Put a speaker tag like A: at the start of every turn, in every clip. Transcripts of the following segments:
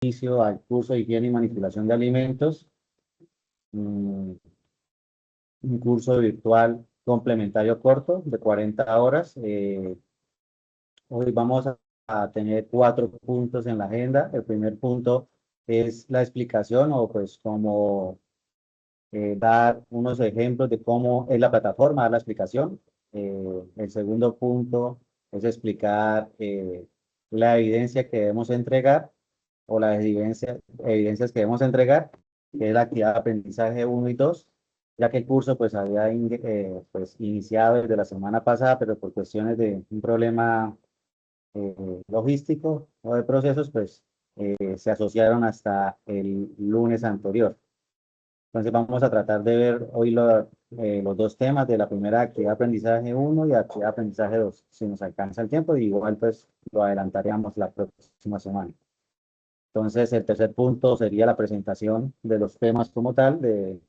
A: inicio al curso de higiene y manipulación de alimentos, un curso virtual complementario corto de 40 horas. Hoy vamos a tener 4 puntos en la agenda. El primer punto es la explicación o pues como dar unos ejemplos de cómo es la plataforma, dar la explicación. El segundo punto es explicar la evidencia que debemos entregar o las evidencias que debemos entregar, que es la actividad de aprendizaje 1 y 2, ya que el curso pues había pues, iniciado desde la semana pasada, pero por cuestiones de un problema logístico o de procesos, pues se asociaron hasta el lunes anterior. Entonces vamos a tratar de ver hoy los dos temas de la primera actividad de aprendizaje 1 y actividad de aprendizaje 2, si nos alcanza el tiempo, y igual pues lo adelantaríamos la próxima semana. Entonces el tercer punto sería la presentación de los temas como tal, de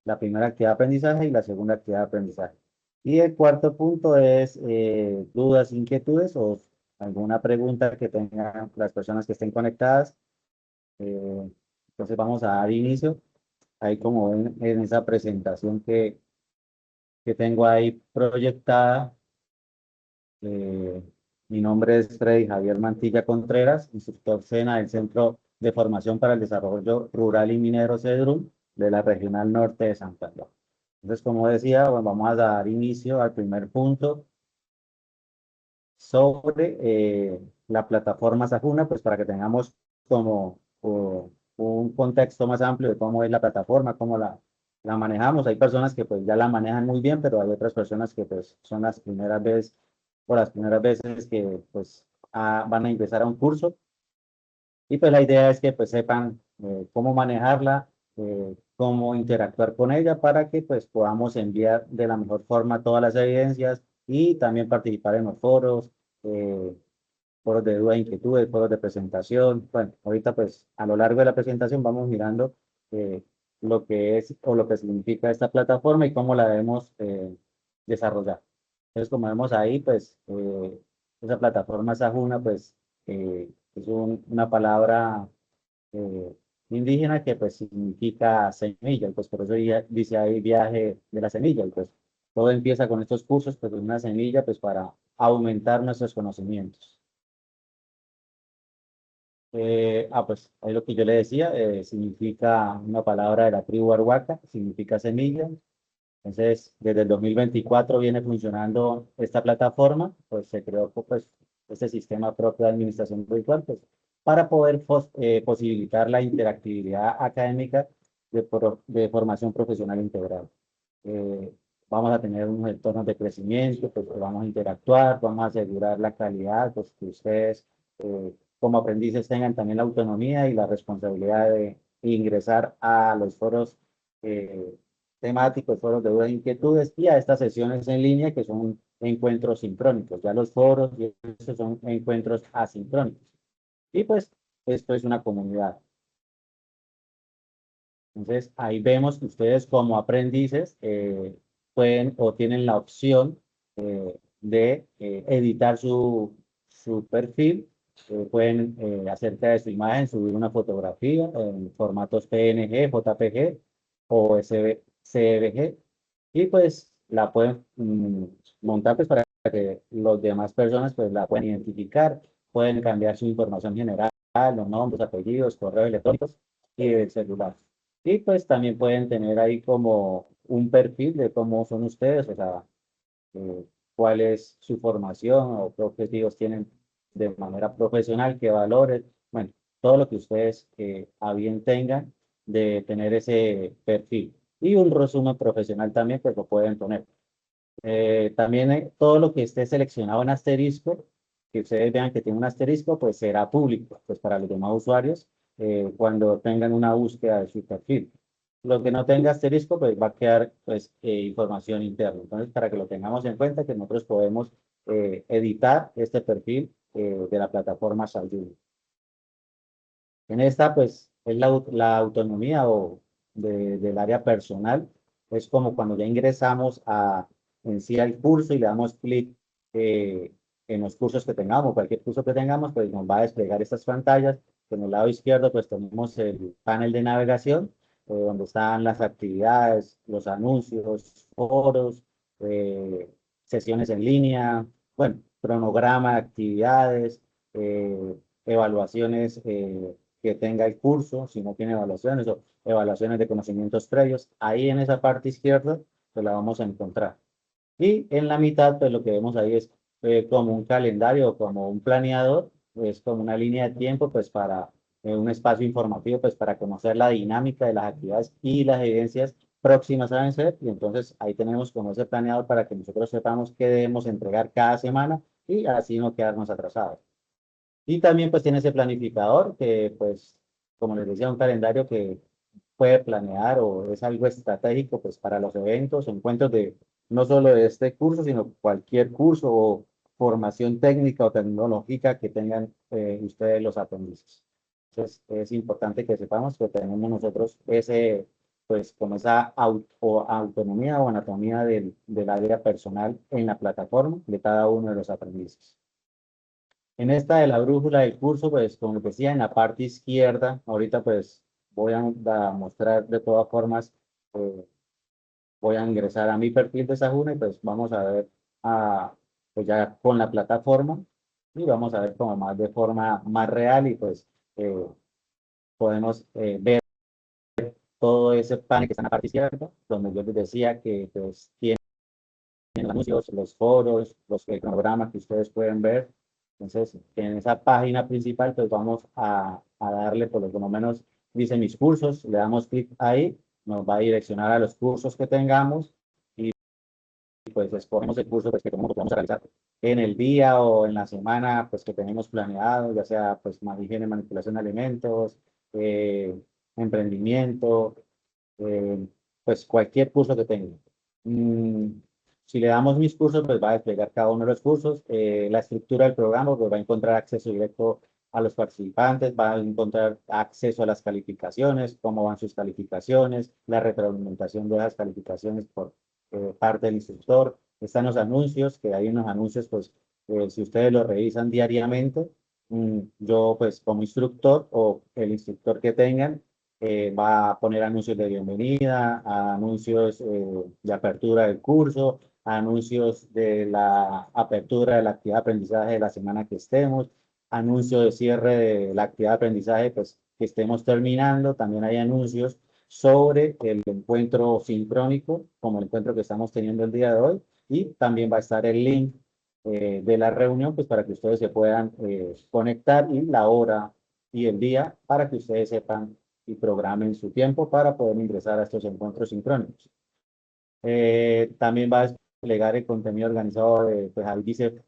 A: la primera actividad de aprendizaje y la segunda actividad de aprendizaje. Y el cuarto punto es dudas, inquietudes o alguna pregunta que tengan las personas que estén conectadas. Eh, entonces vamos a dar inicio. Ahí como ven en esa presentación que tengo ahí proyectada, eh, mi nombre es Freddy Javier Mantilla Contreras, instructor SENA del Centro de Formación para el Desarrollo Rural y Minero CEDRUM de la Regional Norte de Santander. Entonces, como decía, bueno, vamos a dar inicio al primer punto sobre la plataforma Sajuna, pues para que tengamos como un contexto más amplio de cómo es la plataforma, cómo la manejamos. Hay personas que pues ya la manejan muy bien, pero hay otras personas que pues son las primeras veces o las primeras veces que pues van a ingresar a un curso. Y pues la idea es que pues sepan cómo manejarla, cómo interactuar con ella para que pues podamos enviar de la mejor forma todas las evidencias y también participar en los foros, eh, foros de duda e inquietudes, foros de presentación. Bueno, ahorita pues a lo largo de la presentación vamos mirando lo que es o lo que significa esta plataforma y cómo la debemos desarrollar. Entonces, como vemos ahí, pues esa plataforma Sajuna, pues es una palabra eh, indígena que pues significa semilla, y pues por eso dice ahí viaje de la semilla, y pues todo empieza con estos cursos, pues una semilla pues para aumentar nuestros conocimientos. Pues ahí lo que yo le decía, significa una palabra de la tribu Arhuaca, significa semilla. Entonces, desde el 2024 viene funcionando esta plataforma, pues se creó pues este sistema propio de administración virtual, pues para poder posibilitar la interactividad académica de formación profesional integral. Eh, Vamos a tener unos entornos de crecimiento, pues que vamos a interactuar, vamos a asegurar la calidad, pues que ustedes como aprendices tengan también la autonomía y la responsabilidad de ingresar a los foros eh, temáticos, foros de dudas e inquietudes y a estas sesiones en línea que son encuentros sincrónicos. Ya los foros y estos son encuentros asincrónicos. Y pues esto es una comunidad. Entonces, ahí vemos que ustedes como aprendices pueden o tienen la opción de editar su perfil. Pueden, acerca de su imagen, subir una fotografía en formatos PNG, JPG o CBG y pues la pueden montar pues para que los demás personas pues la puedan identificar. Pueden cambiar su información general, los nombres, apellidos, correos electrónicos y el celular. Y pues también pueden tener ahí como un perfil de cómo son ustedes, o sea, eh, cuál es su formación o qué objetivos tienen de manera profesional, qué valores, bueno, todo lo que ustedes a bien tengan de tener ese perfil. Y un resumen profesional también, pues lo pueden poner. También todo lo que esté seleccionado en asterisco, que ustedes vean que tiene un asterisco, pues será público, pues para los demás usuarios, cuando tengan una búsqueda de su perfil. Lo que no tenga asterisco, pues va a quedar pues, información interna. Entonces, para que lo tengamos en cuenta, que nosotros podemos editar este perfil de la plataforma Salyut. En esta, pues, es la autonomía del área personal. Es como cuando ya ingresamos en sí al curso y le damos clic en los cursos que tengamos, cualquier curso que tengamos, pues nos va a desplegar estas pantallas en el lado izquierdo pues tenemos el panel de navegación, donde están las actividades, los anuncios, foros, eh, sesiones en línea, bueno, cronograma de actividades, evaluaciones que tenga el curso, si no tiene evaluaciones o evaluaciones de conocimientos previos. Ahí en esa parte izquierda pues la vamos a encontrar. Y en la mitad pues lo que vemos ahí es como un calendario, como un planeador, es como una línea de tiempo pues para un espacio informativo pues para conocer la dinámica de las actividades y las evidencias próximas a vencer. Y entonces ahí tenemos como ese planeador para que nosotros sepamos qué debemos entregar cada semana y así no quedarnos atrasados. Y también pues tiene ese planificador que pues, como les decía, un calendario que puede planear o es algo estratégico pues para los eventos, encuentros de no solo de este curso, sino cualquier curso o formación técnica o tecnológica que tengan ustedes los aprendices. Entonces es importante que sepamos que tenemos nosotros ese, pues como esa autonomía o anatomía del área personal en la plataforma de cada uno de los aprendices. En esta de la brújula del curso, pues como les decía, en la parte izquierda, ahorita pues voy a mostrar de todas formas, eh, voy a ingresar a mi perfil de Sajuna y pues vamos a ver pues ya con la plataforma y vamos a ver como más de forma más real y pues eh, podemos ver todo ese panel que está en la parte izquierda, donde yo les decía que pues tiene los anuncios, los foros, los cronogramas que ustedes pueden ver. Entonces, en esa página principal, pues vamos a darle, por lo menos dice mis cursos, le damos clic ahí, nos va a direccionar a los cursos que tengamos y pues escogemos el curso pues, que vamos a realizar en el día o en la semana pues que tenemos planeado, ya sea pues higiene, manipulación de alimentos, emprendimiento, eh, pues cualquier curso que tenga. Mm, si le damos mis cursos, pues va a desplegar cada uno de los cursos. La estructura del programa, pues va a encontrar acceso directo a los participantes, va a encontrar acceso a las calificaciones, cómo van sus calificaciones, la retroalimentación de las calificaciones por parte del instructor. Están los anuncios, que hay unos anuncios, pues si ustedes los revisan diariamente, yo pues como instructor o el instructor que tengan, va a poner anuncios de bienvenida, anuncios de apertura del curso, anuncios de la apertura de la actividad de aprendizaje de la semana que estemos, anuncios de cierre de la actividad de aprendizaje pues, que estemos terminando. También hay anuncios sobre el encuentro sincrónico, como el encuentro que estamos teniendo el día de hoy, y también va a estar el link de la reunión pues, para que ustedes se puedan conectar y la hora y el día para que ustedes sepan y programen su tiempo para poder ingresar a estos encuentros sincrónicos. También va a desplegar el contenido organizado, pues ahí dice,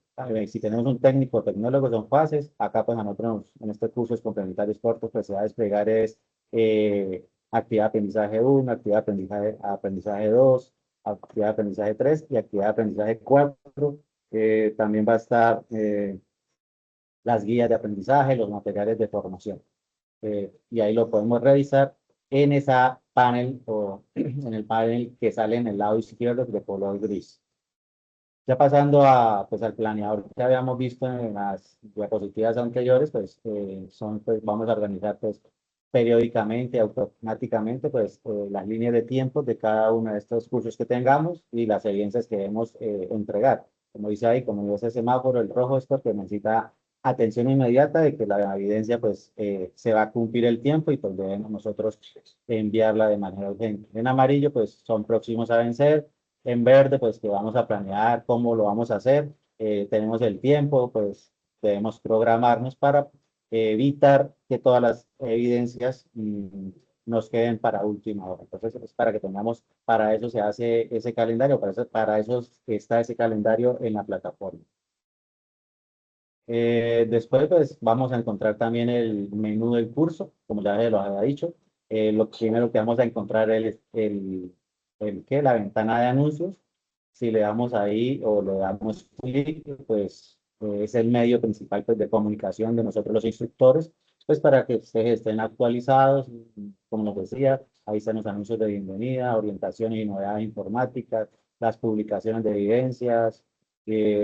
A: si tenemos un técnico o tecnólogo son fases, acá pues a nosotros en este curso es complementarios cortos, pues se va a desplegar es actividad de aprendizaje 1, actividad de aprendizaje 2, actividad de aprendizaje 3 y actividad de aprendizaje 4. También va a estar las guías de aprendizaje, los materiales de formación. Y ahí lo podemos revisar en esa panel o en el panel que sale en el lado izquierdo de color gris. Ya pasando pues, al planeador que habíamos visto en las diapositivas anteriores, pues, pues vamos a organizar pues, periódicamente, automáticamente, pues, las líneas de tiempo de cada uno de estos cursos que tengamos y las evidencias que debemos entregar. Como dice ahí, como dice ese semáforo, el rojo es porque necesita atención inmediata de que la evidencia pues se va a cumplir el tiempo y pues debemos nosotros enviarla de manera urgente. En amarillo pues son próximos a vencer, en verde pues que vamos a planear cómo lo vamos a hacer, tenemos el tiempo, pues debemos programarnos para evitar que todas las evidencias nos queden para última hora. Entonces, es para que tengamos, para eso se hace ese calendario, para eso está ese calendario en la plataforma. Después, pues, vamos a encontrar también el menú del curso, como ya se lo había dicho. Lo primero que vamos a encontrar es la ventana de anuncios. Si le damos ahí o le damos clic, pues es el medio principal pues, de comunicación de nosotros los instructores, pues para que ustedes estén actualizados, como nos decía, ahí están los anuncios de bienvenida, orientaciones y novedades informáticas, las publicaciones de evidencias,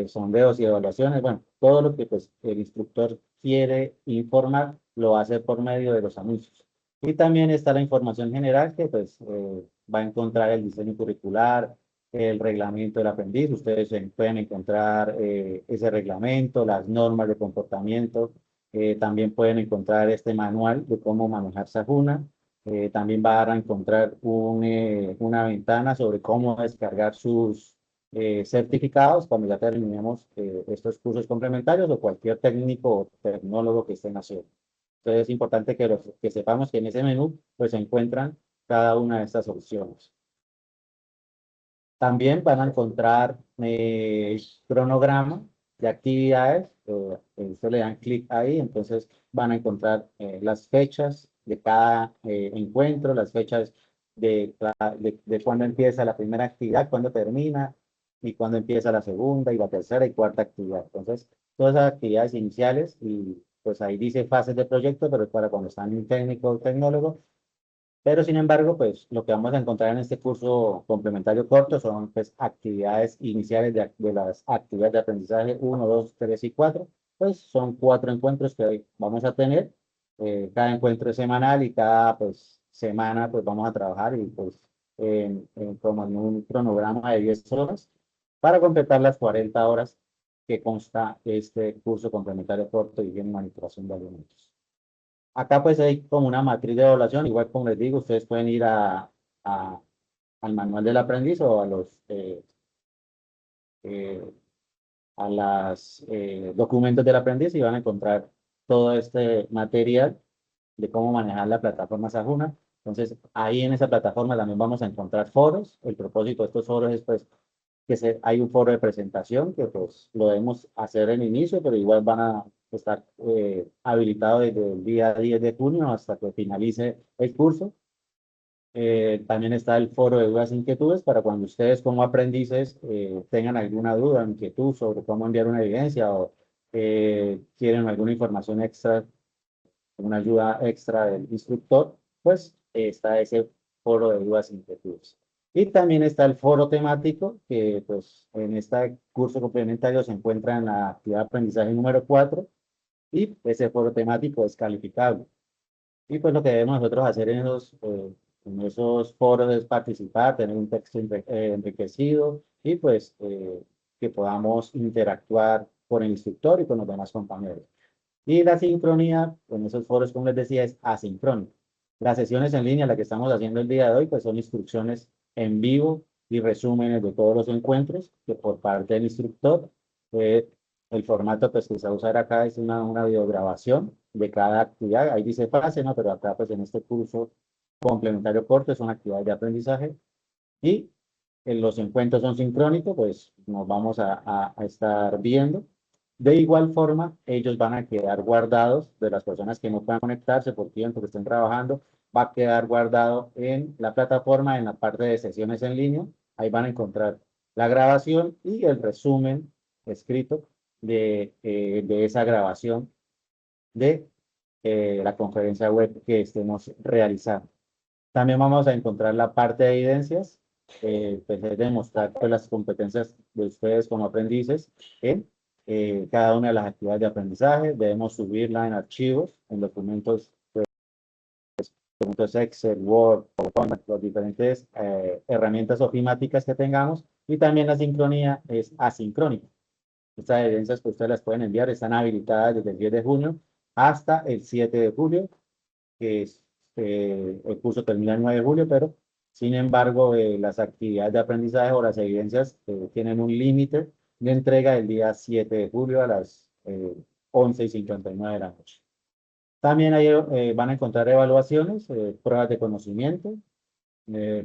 A: sondeos y evaluaciones, bueno, todo lo que pues, el instructor quiere informar lo va a hacer por medio de los anuncios. Y también está la información general que pues va a encontrar el diseño curricular, el reglamento del aprendiz. Ustedes pueden encontrar ese reglamento, las normas de comportamiento. También pueden encontrar este manual de cómo manejar Sajuna. También van a encontrar una ventana sobre cómo descargar sus certificados cuando ya terminemos estos cursos complementarios o cualquier técnico o tecnólogo que estén haciendo. Entonces es importante que sepamos que en ese menú pues se encuentran cada una de estas opciones. También van a encontrar cronograma de actividades. Ustedes le dan clic ahí, entonces van a encontrar las fechas de cada encuentro, las fechas de cuándo empieza la primera actividad, cuándo termina y cuándo empieza la segunda y la tercera y cuarta actividad. Entonces, todas esas actividades iniciales y pues ahí dice fases de proyecto, pero es para cuando están en técnico o tecnólogo. Pero sin embargo, pues lo que vamos a encontrar en este curso complementario corto son pues actividades iniciales de las actividades de aprendizaje 1, 2, 3 y 4. Pues son 4 encuentros que hoy vamos a tener. Cada encuentro es semanal y cada pues semana pues vamos a trabajar y pues como en un cronograma de 10 horas para completar las 40 horas que consta este curso complementario corto y en manipulación de alimentos. Acá pues hay como una matriz de evaluación, igual como les digo, ustedes pueden ir a- al manual del aprendiz o eh, a los documentos del aprendiz y van a encontrar todo este material de cómo manejar la plataforma Sajuna. Entonces, ahí en esa plataforma también vamos a encontrar foros. El propósito de estos foros es pues hay un foro de presentación que pues lo debemos hacer en inicio, pero igual van a estar habilitados desde el día 10 de junio hasta que finalice el curso. También está el foro de dudas e inquietudes para cuando ustedes como aprendices tengan alguna duda, inquietud sobre cómo enviar una evidencia o quieren alguna información extra, una ayuda extra del instructor, pues está ese foro de dudas e inquietudes. Y también está el foro temático, que pues en este curso complementario se encuentra en la actividad de aprendizaje número 4 y ese foro temático es calificable. Y pues lo que debemos nosotros hacer en esos foros es participar, tener un texto enriquecido y pues que podamos interactuar con el instructor y con los demás compañeros. Y la sincronía en esos foros, como les decía, es asincrónica. Las sesiones en línea, la que estamos haciendo el día de hoy, pues son instrucciones en vivo y resúmenes de todos los encuentros que por parte del instructor. eh, el formato pues, que se va a usar acá es una videograbación de cada actividad. Ahí dice fase, ¿no? Pero acá pues en este curso complementario corto es una actividad de aprendizaje y los encuentros son sincrónicos, pues nos vamos a estar viendo. De igual forma, ellos van a quedar guardados de las personas que no puedan conectarse por tiempo que estén trabajando, va a quedar guardado en la plataforma, en la parte de sesiones en línea. Ahí van a encontrar la grabación y el resumen escrito de esa grabación de la conferencia web que estemos realizando. También vamos a encontrar la parte de evidencias, pues es demostrar pues, las competencias de ustedes como aprendices en cada una de las actividades de aprendizaje. Debemos subirla en archivos, en documentos, documentos Excel, Word, PowerPoint, las diferentes herramientas ofimáticas que tengamos. Y también la sincronía es asincrónica. Estas evidencias que ustedes las pueden enviar están habilitadas desde el 10 de junio hasta el 7 de julio que es, el curso termina el 9 de julio, pero sin embargo las actividades de aprendizaje o las evidencias tienen un límite de entrega el día 7 de julio a las 11:59 de la noche. También ahí van a encontrar evaluaciones, pruebas de conocimiento,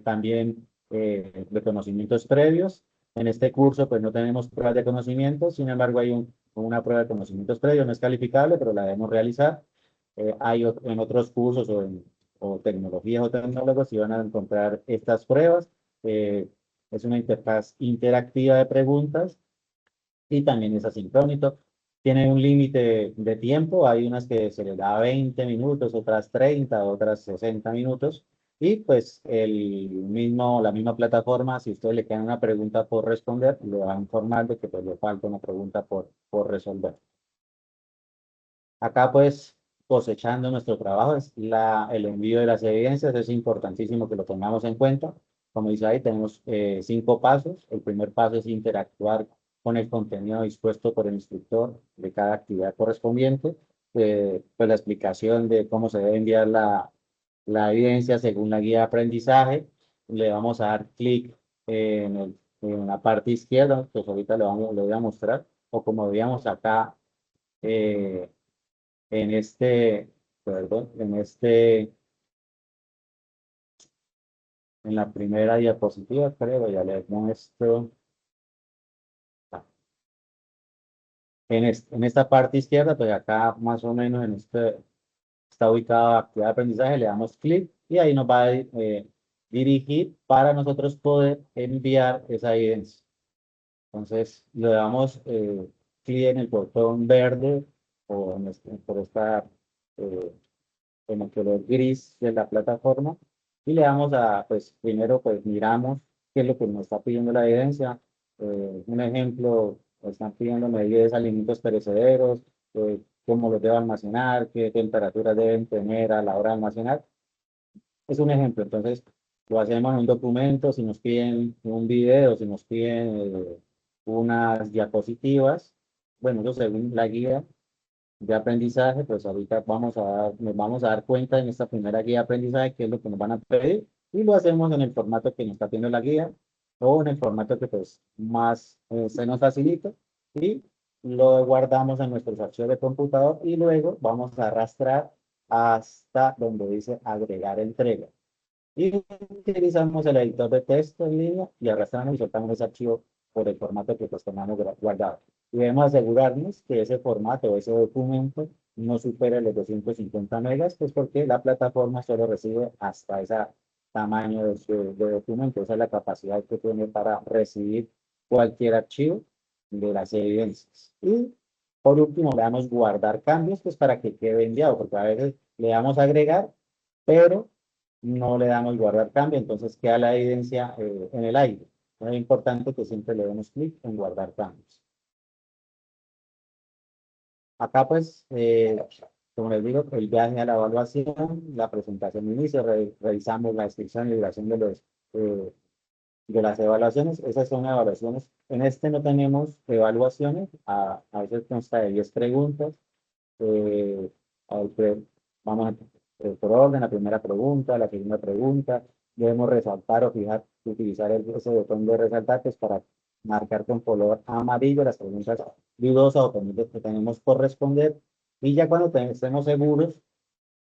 A: también de conocimientos previos. En este curso pues no tenemos pruebas de conocimiento, sin embargo hay una prueba de conocimientos previos, no es calificable, pero la debemos realizar. En otros cursos o tecnologías o tecnólogos si van a encontrar estas pruebas. Eh, es una interfaz interactiva de preguntas y también es asincrónico. Tiene un límite de tiempo, hay unas que se les da 20 minutos, otras 30, otras 60 minutos. Y pues la misma plataforma, si usted le queda una pregunta por responder, le va a informar de que pues, le falta una pregunta por resolver. Acá pues cosechando nuestro trabajo, es el envío de las evidencias. Es importantísimo que lo tengamos en cuenta. Como dice ahí, tenemos 5 pasos. El primer paso es interactuar con el contenido dispuesto por el instructor de cada actividad correspondiente. Pues la explicación de cómo se debe enviar la evidencia según la guía de aprendizaje. Le vamos a dar clic en la parte izquierda, pues ahorita le voy a mostrar, o como veíamos acá eh, en perdón, en la primera diapositiva, creo, ya les muestro. En esta parte izquierda, pues acá más o menos está ubicada actividad de aprendizaje, le damos clic y ahí nos va a dirigir para nosotros poder enviar esa evidencia. Entonces, le damos clic en el botón verde o por esta, eh, en el color gris de la plataforma y le damos pues primero pues miramos qué es lo que nos está pidiendo la evidencia. Un ejemplo, están pidiendo medidas de alimentos perecederos, cómo los debo almacenar, qué temperaturas deben tener a la hora de almacenar. Es un ejemplo, entonces lo hacemos en un documento, si nos piden un video, si nos piden unas diapositivas, bueno, eso según la guía de aprendizaje, pues ahorita nos vamos a dar cuenta en esta primera guía de aprendizaje qué es lo que nos van a pedir y lo hacemos en el formato que nos está pidiendo la guía o en el formato que pues más se nos facilita y lo guardamos en nuestros archivos de computador y luego vamos a arrastrar hasta donde dice agregar entrega. Y utilizamos el editor de texto en línea y arrastramos y soltamos ese archivo por el formato que pues tengamos guardado. Y debemos asegurarnos que ese formato o ese documento no supere los 250 megas, pues porque la plataforma solo recibe hasta ese tamaño de documento. Esa es la capacidad que tiene para recibir cualquier archivo de las evidencias. Y por último, le damos guardar cambios, pues para que quede enviado, porque a veces le damos agregar, pero no le damos guardar cambio, entonces queda la evidencia en el aire. Es importante que siempre le demos clic en guardar cambios. Acá pues, como les digo, el viaje a la evaluación, la presentación de inicio, revisamos la descripción y duración eh, de las evaluaciones. Esas son evaluaciones. En este no tenemos evaluaciones, a veces consta de 10 preguntas. Eh, Vamos por orden, la primera pregunta, la segunda pregunta. Debemos resaltar o fijar, utilizar ese botón de resaltar pues, para marcar con color amarillo las preguntas dudosas o pendientes que tenemos por responder. Y ya cuando estemos seguros,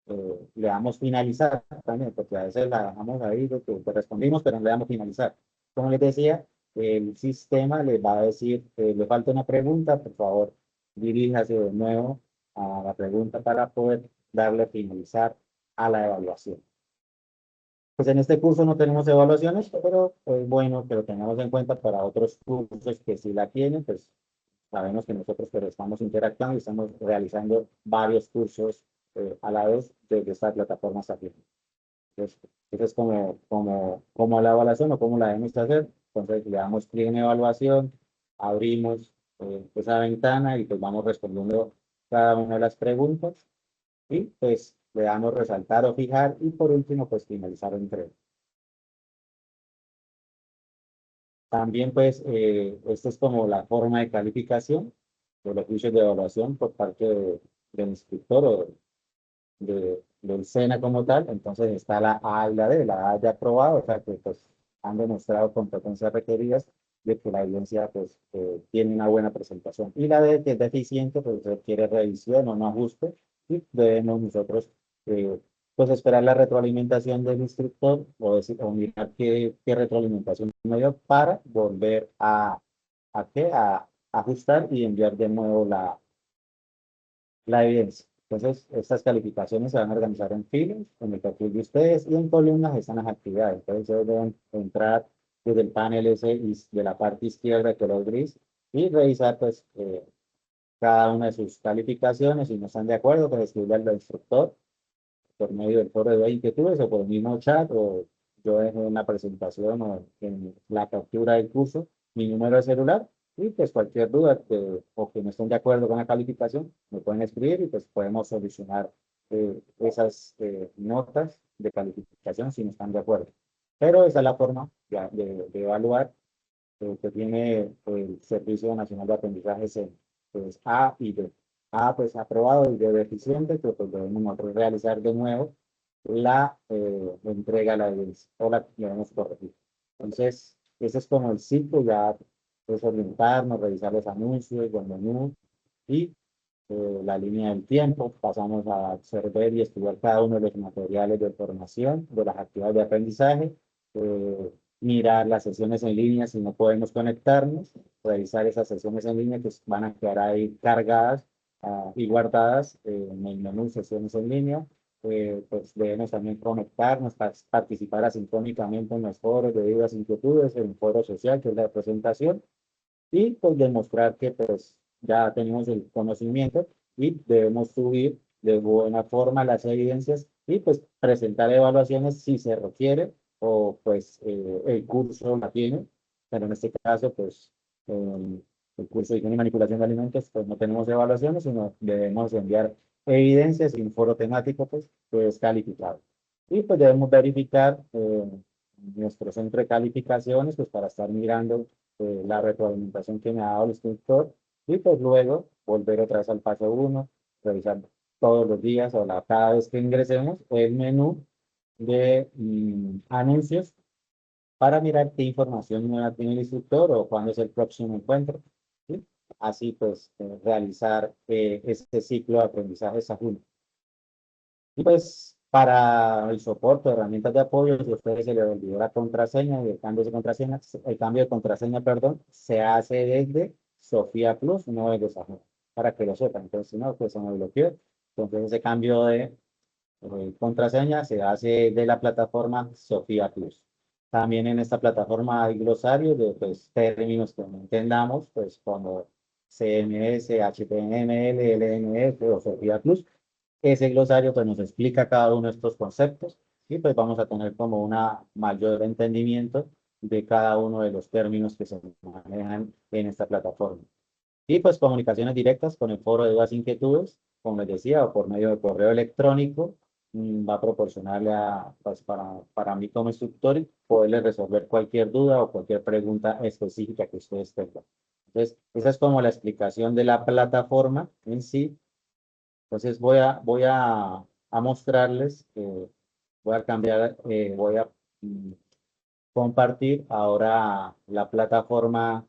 A: le damos finalizar también, porque a veces la dejamos ahí, lo que respondimos, pero no le damos finalizar. Como les decía, el sistema les va a decir, le falta una pregunta, por favor, diríjase de nuevo a la pregunta para poder darle finalizar a la evaluación. Pues en este curso no tenemos evaluaciones, pero es bueno que lo tengamos en cuenta para otros cursos que sí la tienen, pues sabemos que nosotros pero estamos interactuando y estamos realizando varios cursos a la vez desde esta plataforma Sapiens. Entonces, esa es como la evaluación o cómo la debemos hacer. Entonces, le damos clic en evaluación, abrimos esa ventana y pues vamos respondiendo cada una de las preguntas y pues le damos resaltar o fijar y por último pues finalizar o entrega. También pues esta es como la forma de calificación de los juicios de evaluación por parte del instructor o del SENA como tal. Entonces está la A y la D. La A ya aprobado, o sea que pues han demostrado competencias requeridas de que la evidencia pues tiene una buena presentación. Y la D que es deficiente, pues requiere revisión o no ajuste y debemos nosotros pues esperar la retroalimentación del instructor o mirar qué retroalimentación me dio para volver a ajustar y enviar de nuevo la evidencia. Entonces, estas calificaciones se van a organizar en filas, en el perfil de ustedes, y en columnas están las actividades. Entonces, ustedes deben entrar desde el panel ese de la parte izquierda de color gris y revisar pues cada una de sus calificaciones. Si no están de acuerdo, pues escribirle al instructor por medio del foro de inquietudes o por el mismo chat o yo dejo una presentación o en la captura del curso mi número de celular y pues cualquier duda o que no estén de acuerdo con la calificación me pueden escribir y pues podemos solucionar esas notas de calificación si no están de acuerdo. Pero esa es la forma de evaluar que tiene el Servicio Nacional de Aprendizaje CEN, pues A y B. A pues aprobado y B deficiente, que pues debemos nosotros realizar de nuevo la entrega a la evidencia o la debemos corregir. Entonces, ese es como el ciclo, ya es orientarnos, revisar los anuncios, los menús y la línea del tiempo. Pasamos a observar y estudiar cada uno de los materiales de formación, de las actividades de aprendizaje, mirar las sesiones en línea si no podemos conectarnos, revisar esas sesiones en línea que van a quedar ahí cargadas y guardadas en el menú sesiones en línea. Pues debemos también conectarnos, participar asincrónicamente en los foros de dudas e inquietudes, en el foro social, que es la presentación, y pues demostrar que pues ya tenemos el conocimiento y debemos subir de buena forma las evidencias y pues presentar evaluaciones si se requiere o pues el curso la tiene, pero en este caso pues el curso de higiene y manipulación de alimentos pues no tenemos evaluaciones, sino debemos enviar evidencias y un foro temático pues que es calificado. Y pues debemos verificar nuestro centro de calificaciones pues para estar mirando la retroalimentación que me ha dado el instructor y pues luego volver otra vez al paso uno, revisar todos los días o cada vez que ingresemos el menú de anuncios para mirar qué información nueva tiene el instructor o cuándo es el próximo encuentro. ¿Sí? Así pues realizar este ciclo de aprendizaje Sajuna. Y pues para el soporte, herramientas de apoyo, si a ustedes se les olvidó la contraseña y el cambio de contraseña, perdón, se hace desde Sofía Plus, no desde Sajuna, para que lo sepan. Entonces, si no, pues se me bloqueó. Entonces, ese cambio de contraseña se hace de la plataforma Sofía Plus. También en esta plataforma hay glosarios de pues, términos que no entendamos, pues como CMS, HTML, LMS o Sofía Plus. Ese glosario pues nos explica cada uno de estos conceptos y pues vamos a tener como una mayor entendimiento de cada uno de los términos que se manejan en esta plataforma. Y pues comunicaciones directas con el foro de dudas e inquietudes, como les decía, o por medio de correo electrónico, va a proporcionarle pues para mí como instructor poderle resolver cualquier duda o cualquier pregunta específica que ustedes tengan. Entonces, esa es como la explicación de la plataforma en sí. Entonces a mostrarles, voy a cambiar, voy a compartir ahora la plataforma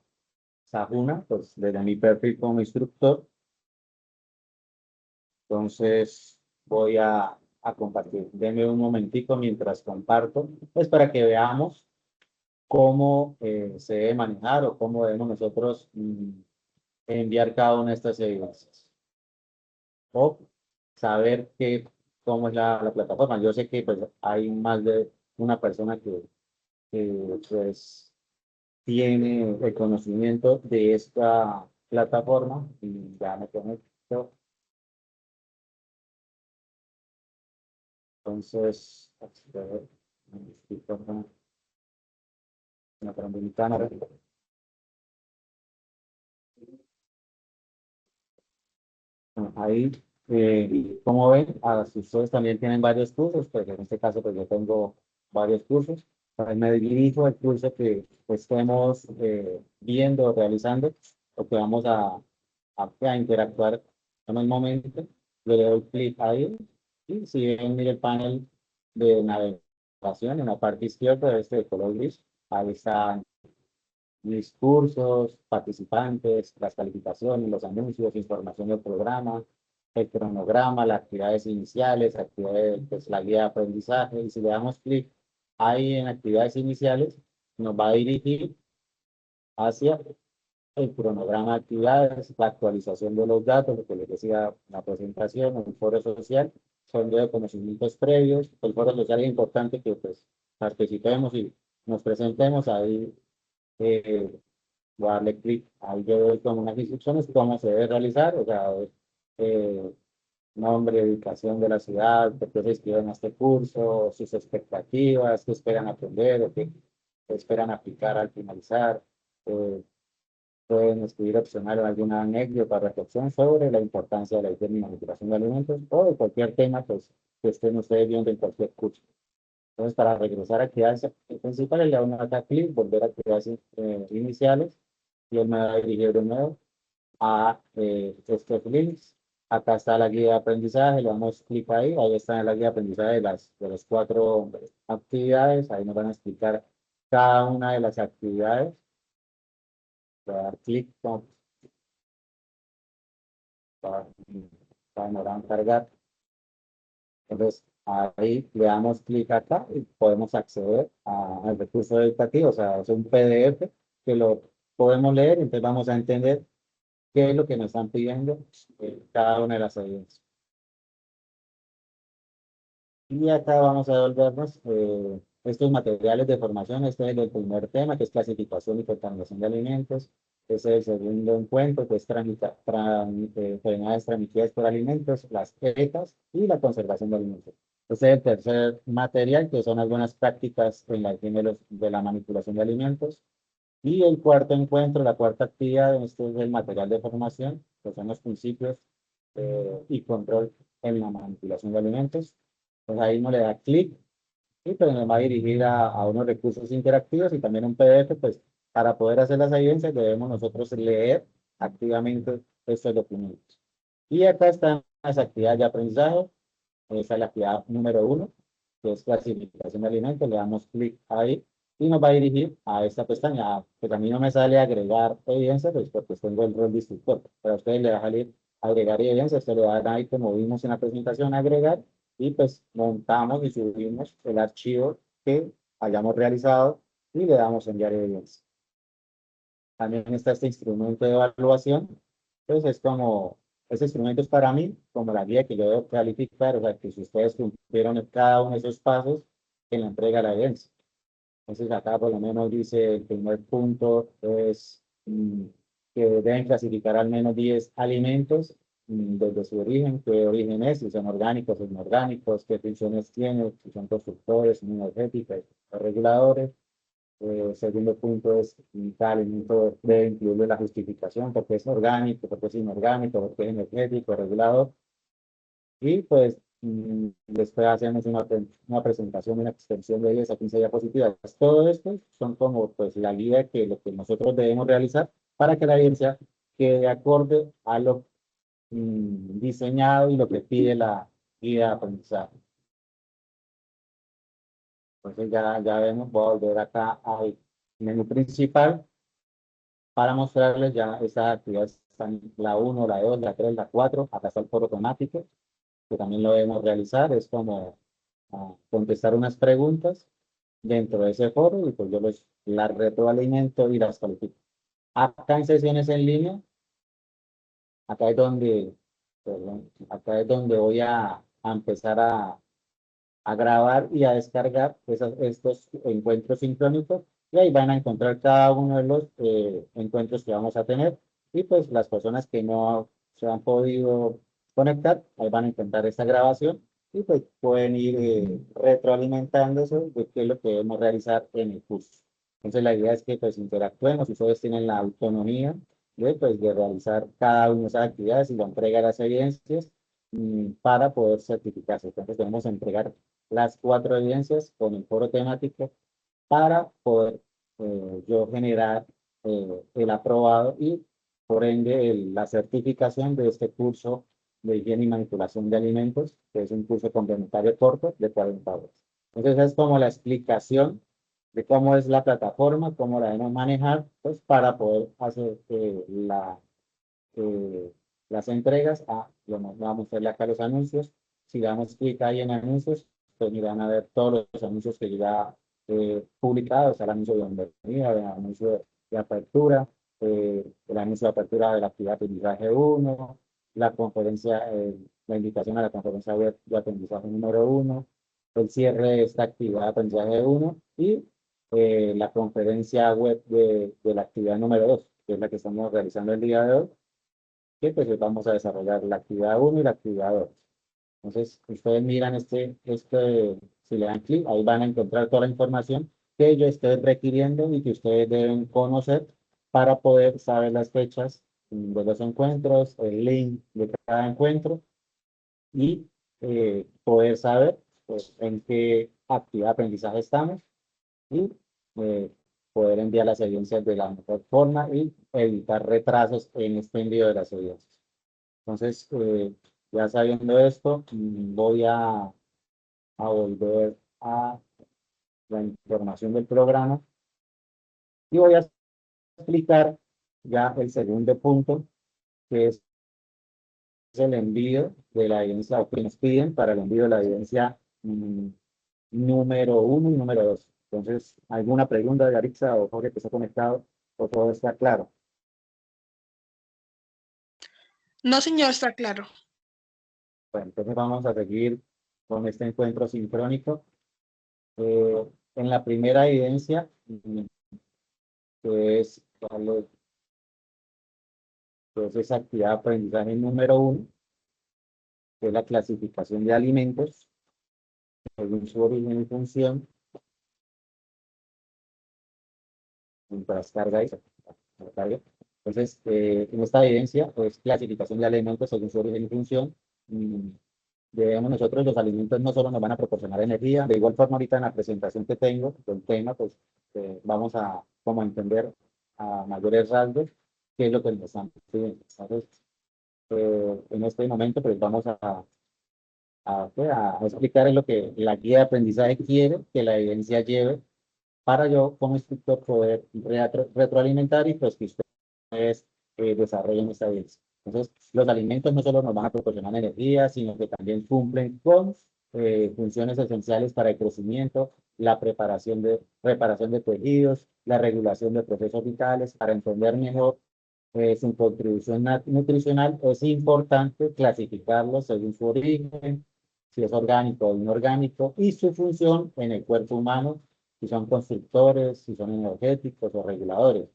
A: Sajuna, pues desde mi perfil como instructor. Entonces a compartir. Denme un momentico mientras comparto, pues para que veamos cómo se debe manejar o cómo debemos nosotros enviar cada una de estas evidencias. O saber cómo es la plataforma. Yo sé que pues, hay más de una persona que pues, tiene el conocimiento de esta plataforma y ya me conecto. Entonces, una ventana. Ahí, como ven, si ustedes también tienen varios cursos, pues en este caso pues yo tengo varios cursos. Pues, me dirijo al curso que pues, estemos viendo, realizando, o que vamos a interactuar en el momento. Yo le doy clic ahí y si ven, mire el panel de navegación en la parte izquierda, este de color gris, ahí está mis cursos, participantes, las calificaciones, los anuncios, información del programa, el cronograma, las actividades iniciales, actividades, pues, la guía de aprendizaje. Y si le damos clic ahí en actividades iniciales, nos va a dirigir hacia el cronograma de actividades, la actualización de los datos, lo que les decía la presentación, el foro social, son de conocimientos previos. El foro social es importante que pues, participemos y nos presentemos ahí. Eh, Voy a darle clic, ahí yo doy como unas instrucciones cómo se debe realizar, o sea, eh, nombre, ubicación de la ciudad, por qué se inscriben a este curso, sus expectativas, qué esperan aprender o qué esperan aplicar al finalizar, Pueden escribir opcional alguna anécdota o reflexión sobre la importancia de la higiene y manipulación de alimentos o de cualquier tema pues, que estén ustedes viendo en cualquier curso. Entonces, para regresar a actividades principales, le da una acá clic, volver a actividades iniciales, y él me va a dirigir de nuevo a estos links. Acá está la guía de aprendizaje, le damos clic ahí, ahí está la guía de aprendizaje de las 4 actividades, ahí nos van a explicar cada una de las actividades. Voy a dar clic para, para demorar en cargar. Entonces, ahí le damos clic acá y podemos acceder al recurso educativo, o sea, es un PDF que lo podemos leer, entonces vamos a entender qué es lo que nos están pidiendo cada una de las evidencias. Y acá vamos a devolvernos estos materiales de formación. Este es el primer tema, que es clasificación y contaminación de alimentos. Este es el segundo encuentro, que es enfermedades transmitidas por alimentos, las ETAs y la conservación de alimentos. Este es el tercer material, que son algunas prácticas en la higiene de la manipulación de alimentos. Y el cuarto encuentro, la cuarta actividad, este es el material de formación, que son los principios y control en la manipulación de alimentos. Pues ahí uno le da clic y pues nos va a dirigir a unos recursos interactivos y también un PDF, pues para poder hacer las evidencias debemos nosotros leer activamente estos documentos. Y acá están las actividades de aprendizaje. Esa es la actividad número 1, que es clasificación de alimentos. Le damos clic ahí y nos va a dirigir a esta pestaña. Pues a mí no me sale agregar evidencia, pues porque tengo el rol de instructor. Pero a ustedes le va a salir agregar evidencia. Ustedes le dan ahí, como vimos en la presentación, agregar y pues montamos y subimos el archivo que hayamos realizado y le damos enviar evidencia. También está este instrumento de evaluación. Entonces es como, este instrumento es para mí como la guía que yo debo calificar, o sea, que si ustedes cumplieron cada uno de esos pasos en la entrega de la evidencia. Entonces acá por lo menos dice el primer punto es que deben clasificar al menos 10 alimentos desde su origen, qué origen es, si son orgánicos o inorgánicos, qué funciones tienen, si son constructores, energéticos o reguladores. Segundo punto es cada alimento debe incluir la justificación, porque es orgánico, porque es inorgánico, porque es energético, regulador. Y pues después hacemos una presentación, una extensión de 10 a 15 diapositivas. Todo esto son como pues la guía que lo que nosotros debemos realizar para que la evidencia quede acorde a lo diseñado y lo que pide la guía de aprendizaje. Entonces ya vemos, voy a volver acá al menú principal para mostrarles ya estas actividades. Están la 1, la 2, la 3, la 4. Acá está el foro automático, que también lo debemos realizar. Es como contestar unas preguntas dentro de ese foro y pues yo las retroalimento y las califico. Acá en sesiones en línea, acá es donde, perdón, acá es donde voy a empezar a grabar y a descargar estos encuentros sincrónicos y ahí van a encontrar cada uno de los encuentros que vamos a tener y pues las personas que no se han podido conectar, ahí van a encontrar esta grabación y pues pueden ir retroalimentándose de qué es lo que debemos realizar en el curso. Entonces la idea es que pues interactuemos, ustedes tienen la autonomía de realizar cada una de esas actividades y la entrega de las evidencias para poder certificarse. Entonces debemos entregar las 4 evidencias con el foro temático para poder yo generar el aprobado y por ende la certificación de este curso de higiene y manipulación de alimentos, que es un curso complementario corto de 40 horas. Entonces es como la explicación de cómo es la plataforma, cómo la debemos manejar, pues para poder hacer eh, las entregas. Vamos a hacerle acá los anuncios. Si damos clic ahí en anuncios, pues van a ver todos los anuncios que ya publicados, el anuncio de bienvenida, el anuncio de apertura, el anuncio de apertura de la actividad de aprendizaje 1, la conferencia, la invitación a la conferencia web de aprendizaje número 1, el cierre de esta actividad de aprendizaje 1 y la conferencia web de la actividad número 2, que es la que estamos realizando el día de hoy, que pues vamos a desarrollar la actividad 1 y la actividad 2. Entonces, ustedes miran si le dan clic, ahí van a encontrar toda la información que yo estoy requiriendo y que ustedes deben conocer para poder saber las fechas de los encuentros, el link de cada encuentro y poder saber pues, en qué actividad de aprendizaje estamos y eh, poder enviar las evidencias de la mejor forma y evitar retrasos en este envío de las evidencias. Entonces, ya sabiendo esto, voy a volver a la información del programa y voy a explicar ya el segundo punto, que es el envío de la evidencia o que nos piden para el envío de la evidencia número 1 y número 2. Entonces, ¿alguna pregunta de Arixa o Jorge que está conectado? ¿O todo está claro?
B: No, señor, está claro.
A: Bueno, entonces vamos a seguir con este encuentro sincrónico. En la primera evidencia, que es, pues, esa actividad de aprendizaje número 1, que es la clasificación de alimentos, según su origen y función, mientras carga ahí, carga. Entonces, en esta evidencia, pues clasificación de alimentos según su origen y función, debemos nosotros, los alimentos no solo nos van a proporcionar energía, de igual forma ahorita en la presentación que tengo del tema, pues vamos a como entender a mayores rasgos qué es lo que nos están pidiendo. Entonces, en este momento pues vamos a explicar lo que la guía de aprendizaje quiere que la evidencia lleve para yo como instructor poder retroalimentar y pues que ustedes desarrollen esta evidencia. Entonces, los alimentos no solo nos van a proporcionar energía, sino que también cumplen con funciones esenciales para el crecimiento, la reparación de tejidos, la regulación de procesos vitales. Para entender mejor su contribución nutricional, es importante clasificarlos según su origen, si es orgánico o inorgánico, y su función en el cuerpo humano, si son constructores, si son energéticos o reguladores.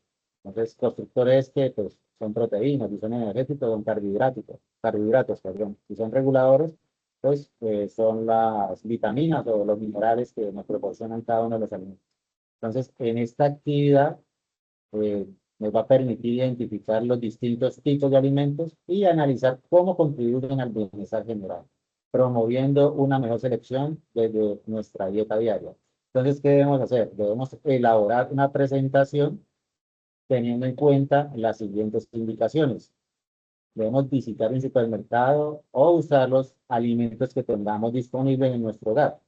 A: Entonces, constructores que pues, son proteínas, si son energéticos son carbohidratos, perdón. Si son reguladores, pues son las vitaminas o los minerales que nos proporcionan cada uno de los alimentos. Entonces, en esta actividad eh, nos va a permitir identificar los distintos tipos de alimentos y analizar cómo contribuyen al bienestar general, promoviendo una mejor selección desde nuestra dieta diaria. Entonces, ¿qué debemos hacer? Debemos elaborar una presentación teniendo en cuenta las siguientes indicaciones. Debemos visitar un supermercado o usar los alimentos que tengamos disponibles en nuestro hogar.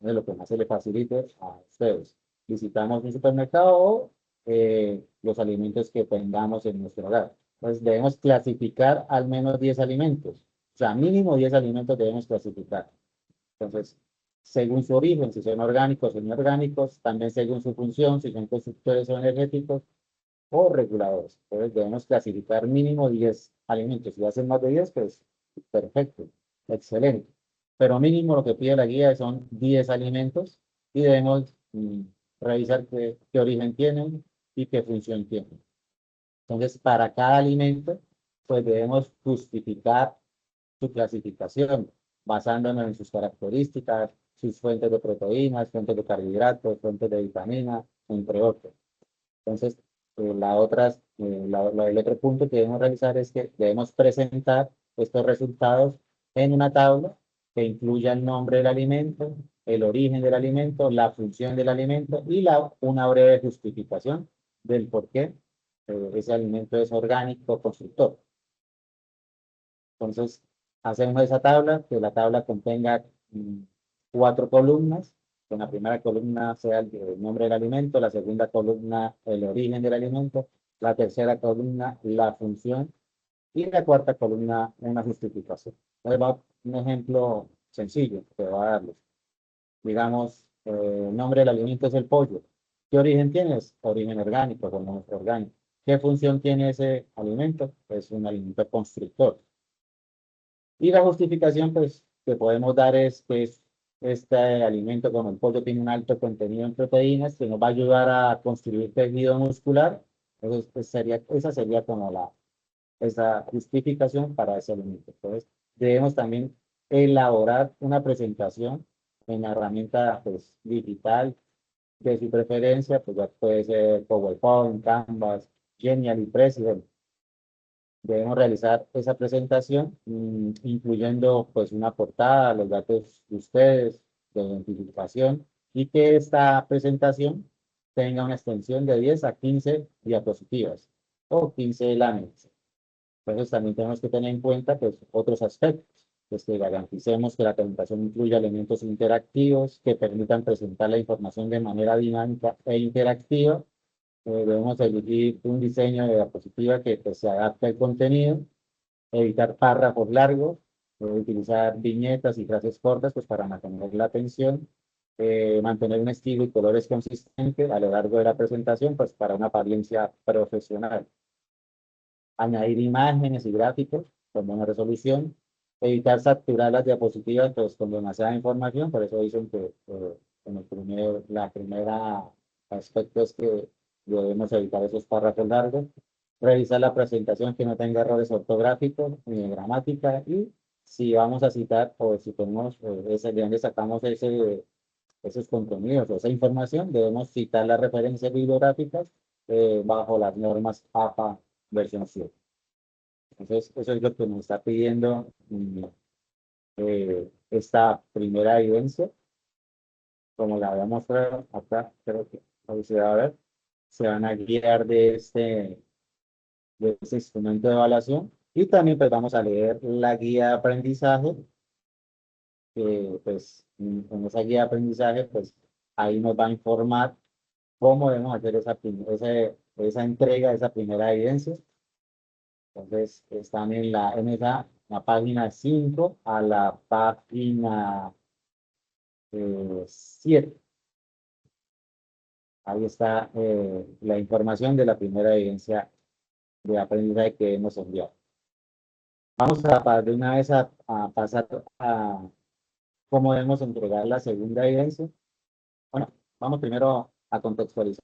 A: Es lo que más se le facilite a ustedes. Visitamos un supermercado o los alimentos que tengamos en nuestro hogar. Entonces debemos clasificar al menos 10 alimentos. O sea, mínimo 10 alimentos debemos clasificar. Entonces, según su origen, si son orgánicos o inorgánicos, también según su función, si son constructores o energéticos o reguladores. Entonces debemos clasificar mínimo 10 alimentos. Si hacen más de 10, pues perfecto, excelente. Pero mínimo lo que pide la guía son 10 alimentos y debemos revisar qué origen tienen y qué función tienen. Entonces, para cada alimento, pues debemos justificar su clasificación basándonos en sus características, sus fuentes de proteínas, fuentes de carbohidratos, fuentes de vitaminas, entre otros. Entonces, el otro punto que debemos realizar es que debemos presentar estos resultados en una tabla que incluya el nombre del alimento, el origen del alimento, la función del alimento y una breve justificación del por qué ese alimento es orgánico constructor. Entonces, hacemos esa tabla, que la tabla contenga 4 columnas. En la primera columna sea el nombre del alimento, la segunda columna el origen del alimento, la tercera columna la función y la cuarta columna una justificación. Entonces va un ejemplo sencillo que va a darles. Digamos, el nombre del alimento es el pollo. ¿Qué origen tiene? Es origen orgánico, como orgánico. ¿Qué función tiene ese alimento? Es un alimento constructor. Y la justificación pues, que podemos dar es que este alimento como el pollo tiene un alto contenido en proteínas que nos va a ayudar a construir tejido muscular. Entonces, pues, esa sería como esa justificación para ese alimento. Entonces, debemos también elaborar una presentación en la herramienta pues, digital de su preferencia, pues ya puede ser PowerPoint, Canvas, Genial y President. Debemos realizar esa presentación, incluyendo pues una portada, los datos de ustedes, de identificación, y que esta presentación tenga una extensión de 10 a 15 diapositivas o 15 láminas. Entonces también tenemos que tener en cuenta pues otros aspectos, pues que garanticemos que la presentación incluya elementos interactivos que permitan presentar la información de manera dinámica e interactiva. Debemos elegir un diseño de diapositiva que pues, se adapte al contenido, evitar párrafos largos, utilizar viñetas y frases cortas pues, para mantener la atención, mantener un estilo y colores consistentes a lo largo de la presentación pues, para una apariencia profesional. Añadir imágenes y gráficos con buena resolución, evitar saturar las diapositivas pues, con demasiada información, por eso dicen que en la primera aspecto es que debemos evitar esos párrafos largos, revisar la presentación que no tenga errores ortográficos ni de gramática y si vamos a citar o si tenemos de dónde sacamos esos contenidos o esa información, debemos citar las referencias bibliográficas bajo las normas APA versión 7. Entonces, eso es lo que nos está pidiendo esta primera evidencia, como la voy a mostrar acá, creo que ahí se va a ver, se van a guiar de este instrumento de evaluación y también pues vamos a leer la guía de aprendizaje, que pues en esa guía de aprendizaje pues ahí nos va a informar cómo debemos hacer esa entrega, esa primera evidencia. Entonces, están la página 5 a la página 7. Ahí está la información de la primera evidencia de aprendizaje que hemos enviado. Vamos de una vez a pasar a cómo debemos entregar la segunda evidencia. Bueno, vamos primero a contextualizar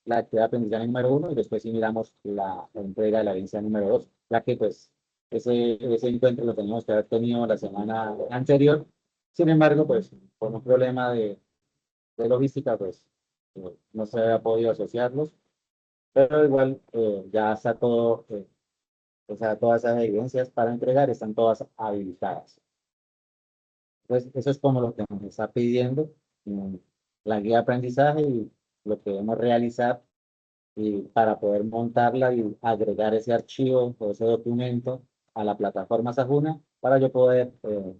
A: la actividad de aprendizaje número 1 y después sí miramos la entrega de la evidencia número 2, ya que pues ese encuentro lo teníamos que haber tenido la semana anterior. Sin embargo, pues por un problema de logística, pues no se había podido asociarlos, pero igual ya está todo, o sea, todas esas evidencias para entregar están todas habilitadas. Entonces, eso es como lo que nos está pidiendo la guía de aprendizaje y lo que debemos realizar y para poder montarla y agregar ese archivo o ese documento a la plataforma Sajuna para yo poder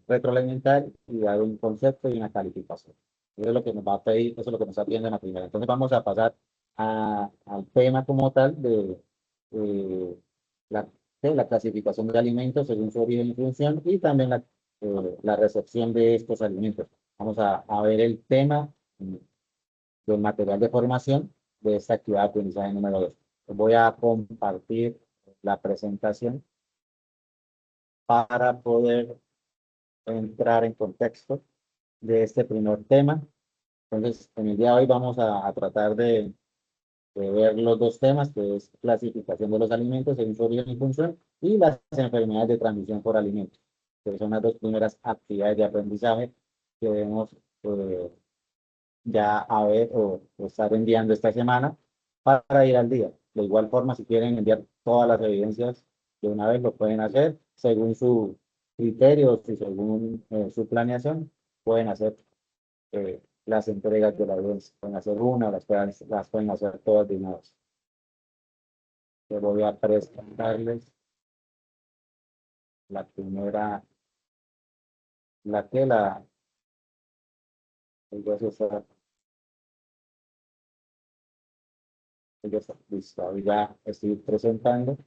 A: retroalimentar y dar un concepto y una calificación. Eso es lo que nos va a pedir, eso es lo que nos está pidiendo en la primera. Entonces vamos a pasar al tema como tal eh, la, de la clasificación de alimentos según su origen y función y también la recepción de estos alimentos. Vamos a ver el tema del material de formación de esta actividad de aprendizaje número 2. Voy a compartir la presentación para poder entrar en contexto de este primer tema. Entonces, en el día de hoy vamos a tratar de ver los dos temas, que es clasificación de los alimentos según su origen y función, y las enfermedades de transmisión por alimentos, que son las dos primeras actividades de aprendizaje que debemos ya a ver o estar enviando esta semana para ir al día. De igual forma, si quieren enviar todas las evidencias de una vez, lo pueden hacer según su criterio y según su planeación, pueden hacer las entregas de la evidencia. Pueden hacer una, las pueden hacer todas de una vez. Te voy a presentarles la primera, la que la, ya se está, listo, ya estoy presentando.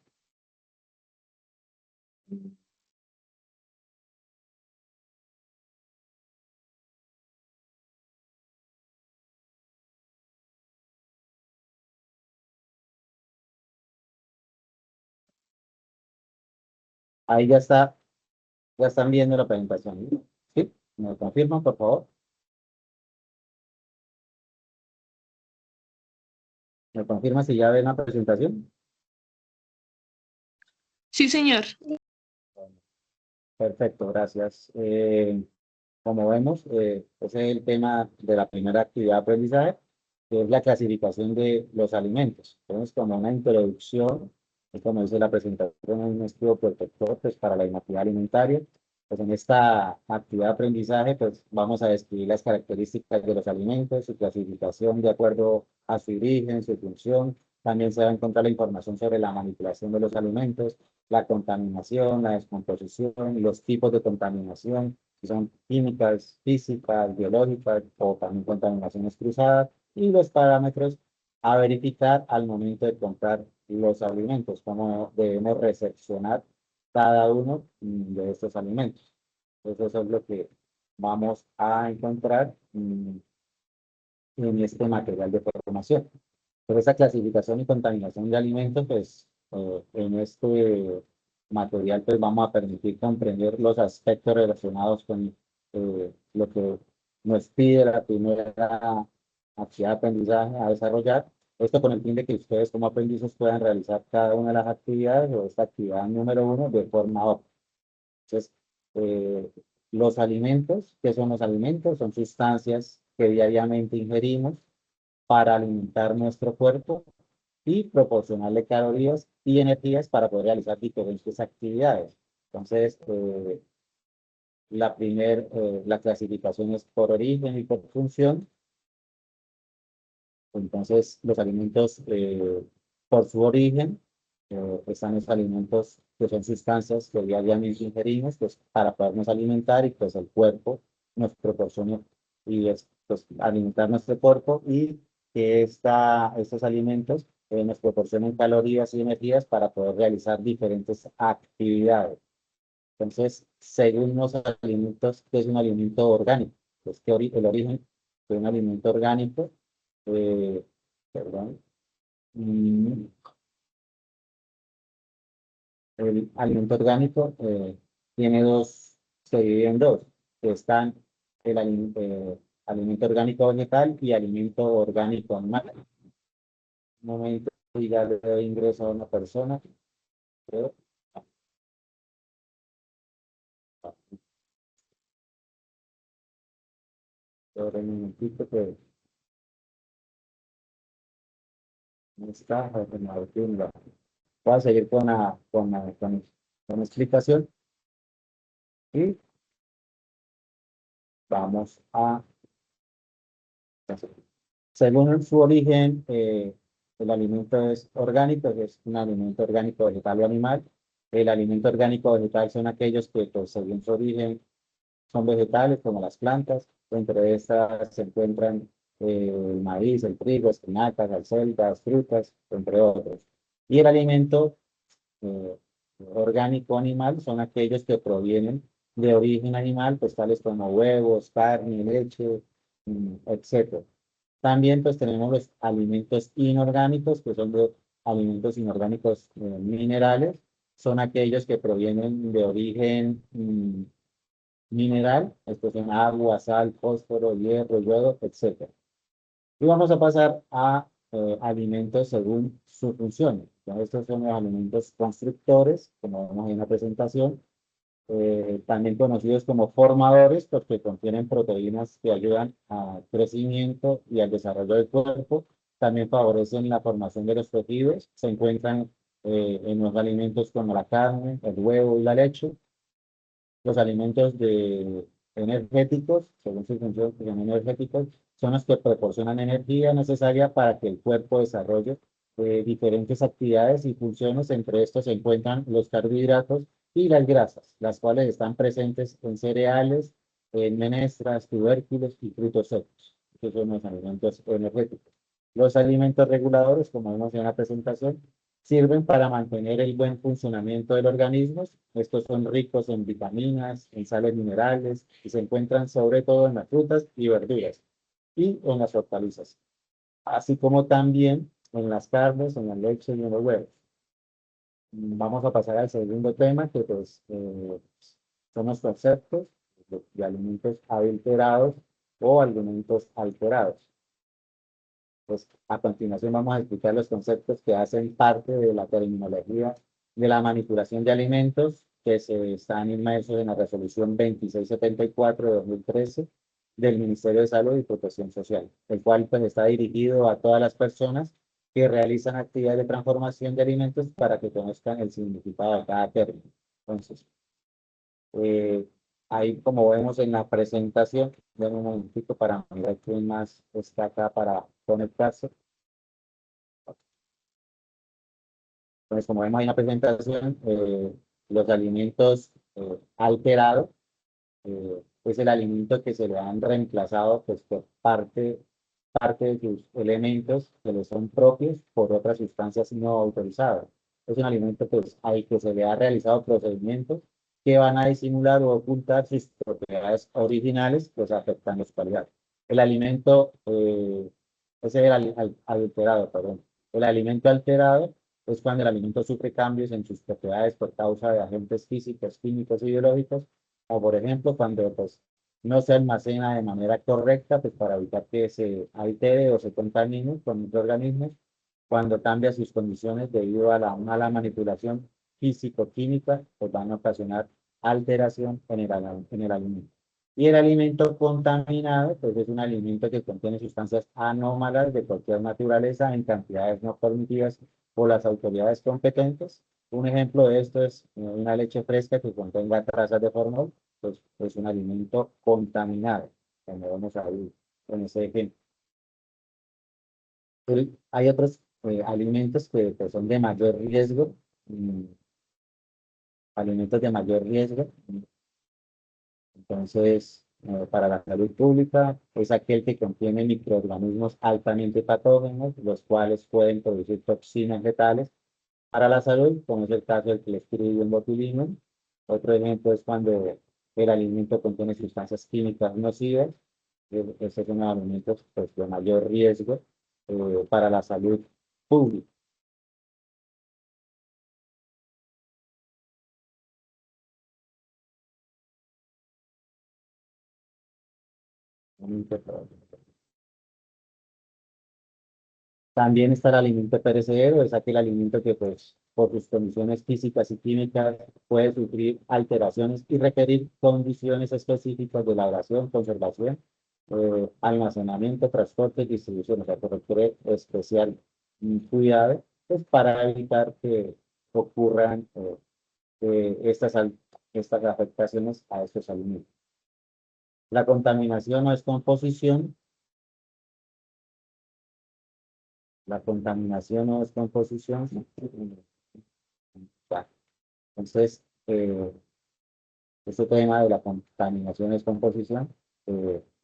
A: Ahí ya están viendo la presentación, ¿no? ¿Sí? ¿Me confirman, por favor? ¿Me confirman si ya ven la presentación?
B: Sí, señor.
A: Perfecto, gracias. Como vemos, ese es el tema de la primera actividad de aprendizaje. que es la clasificación de los alimentos. Entonces, como una introducción, es como dice la presentación, en un estudio protector pues, para la inocuidad alimentaria. Pues en esta actividad de aprendizaje, pues vamos a describir las características de los alimentos, su clasificación de acuerdo a su origen, su función. También se va a encontrar la información sobre la manipulación de los alimentos, la contaminación, la descomposición, los tipos de contaminación, si son químicas, físicas, biológicas o también contaminaciones cruzadas, y los parámetros a verificar al momento de comprar los alimentos, cómo debemos recepcionar cada uno de estos alimentos. Entonces, eso es lo que vamos a encontrar en este material de formación. Pero esa clasificación y contaminación de alimentos, pues en este material pues vamos a permitir comprender los aspectos relacionados con lo que nos pide la primera actividad de aprendizaje a desarrollar. Esto con el fin de que ustedes como aprendices puedan realizar cada una de las actividades o esta actividad número uno de forma óptima. Entonces, eh, los alimentos, ¿qué son los alimentos? Son sustancias que diariamente ingerimos para alimentar nuestro cuerpo y proporcionarle calorías y energías para poder realizar diferentes actividades. Entonces, la clasificación es por origen y por función. Entonces, los alimentos, por su origen, están los alimentos que son sustancias que diariamente ingerimos pues, para podernos alimentar y pues el cuerpo nos proporciona y es, pues, alimentar nuestro cuerpo y que estos alimentos nos proporcionen calorías y energías para poder realizar diferentes actividades. Entonces, según los alimentos, ¿qué es un alimento orgánico? Pues que el origen de un alimento orgánico, eh, perdón, mm, el alimento orgánico tiene dos, se divide en dos, que están alimento orgánico vegetal y alimento orgánico animal. Un momento, y ya le doy ingreso a una persona, creo. Sobre un momentito que no está, voy a seguir con la explicación y vamos a, según su origen, el alimento es orgánico, es un alimento orgánico vegetal o animal. El alimento orgánico vegetal son aquellos que, pues, según su origen, son vegetales, como las plantas. Entre estas se encuentran el maíz, el trigo, espinacas, acelgas, frutas, entre otros. Y el alimento eh, orgánico animal son aquellos que provienen de origen animal, pues tales como huevos, carne, leche, etcétera. También pues tenemos los alimentos inorgánicos, que son los alimentos inorgánicos minerales, son aquellos que provienen de origen mineral, estos son agua, sal, fósforo, hierro, yodo, etcétera. Y vamos a pasar a alimentos según su función. Entonces, estos son los alimentos constructores, como vemos en la presentación, también conocidos como formadores, porque contienen proteínas que ayudan al crecimiento y al desarrollo del cuerpo. También favorecen la formación de los tejidos. Se encuentran en los alimentos como la carne, el huevo y la leche. Los alimentos energéticos, según su función, que son energéticos, son los que proporcionan energía necesaria para que el cuerpo desarrolle diferentes actividades y funciones. Entre estos se encuentran los carbohidratos y las grasas, las cuales están presentes en cereales, en menestras, tubérculos y frutos secos. Estos son los alimentos energéticos. Los alimentos reguladores, como vemos en la presentación, sirven para mantener el buen funcionamiento del organismo. Estos son ricos en vitaminas, en sales minerales y se encuentran sobre todo en las frutas y verduras y en las hortalizas, así como también en las carnes, en la leche y en los huevos. Vamos a pasar al segundo tema, que pues, son los conceptos de alimentos adulterados o alimentos alterados. Pues a continuación vamos a explicar los conceptos que hacen parte de la terminología de la manipulación de alimentos que se están inmersos en la resolución 2674 de 2013 del Ministerio de Salud y Protección Social, el cual pues está dirigido a todas las personas que realizan actividades de transformación de alimentos para que conozcan el significado de cada término. Entonces, eh, ahí como vemos en la presentación, denme un momentito para mirar quién más está acá para conectarse. Entonces, como vemos en la presentación, los alimentos alterados es el alimento que se le han reemplazado pues, por parte de sus elementos que le son propios por otras sustancias no autorizadas. Es un alimento pues, al que se le ha realizado procedimientos que van a disimular o ocultar sus propiedades originales, pues afectando su calidad. El alimento, ese es el alterado, perdón. El alimento alterado es cuando el alimento sufre cambios en sus propiedades por causa de agentes físicos, químicos y biológicos, o por ejemplo, cuando pues, no se almacena de manera correcta, pues para evitar que se altere o se contamine con microorganismos, cuando cambia sus condiciones debido a la mala manipulación físico-química, pues van a ocasionar alteración en el alimento. Y el alimento contaminado, pues es un alimento que contiene sustancias anómalas de cualquier naturaleza en cantidades no permitidas por las autoridades competentes. Un ejemplo de esto es una leche fresca que contenga trazas de formol, pues es un alimento contaminado, como vemos ahí en ese ejemplo. Hay otros alimentos que pues, son de mayor riesgo, mm, alimentos de mayor riesgo. Entonces, para la salud pública es aquel que contiene microorganismos altamente patógenos, los cuales pueden producir toxinas letales para la salud, como es el caso del Clostridium botulinum. Otro ejemplo es cuando el alimento contiene sustancias químicas nocivas. Estos son alimentos pues, de mayor riesgo para la salud pública. También está el alimento perecedero, es aquel alimento que pues, por sus condiciones físicas y químicas puede sufrir alteraciones y requerir condiciones específicas de elaboración, conservación, almacenamiento, transporte y distribución. O sea, que requiere especial cuidado pues, para evitar que ocurran estas afectaciones a estos alimentos. La contaminación o descomposición. La contaminación o descomposición. Entonces, este tema de la contaminación y descomposición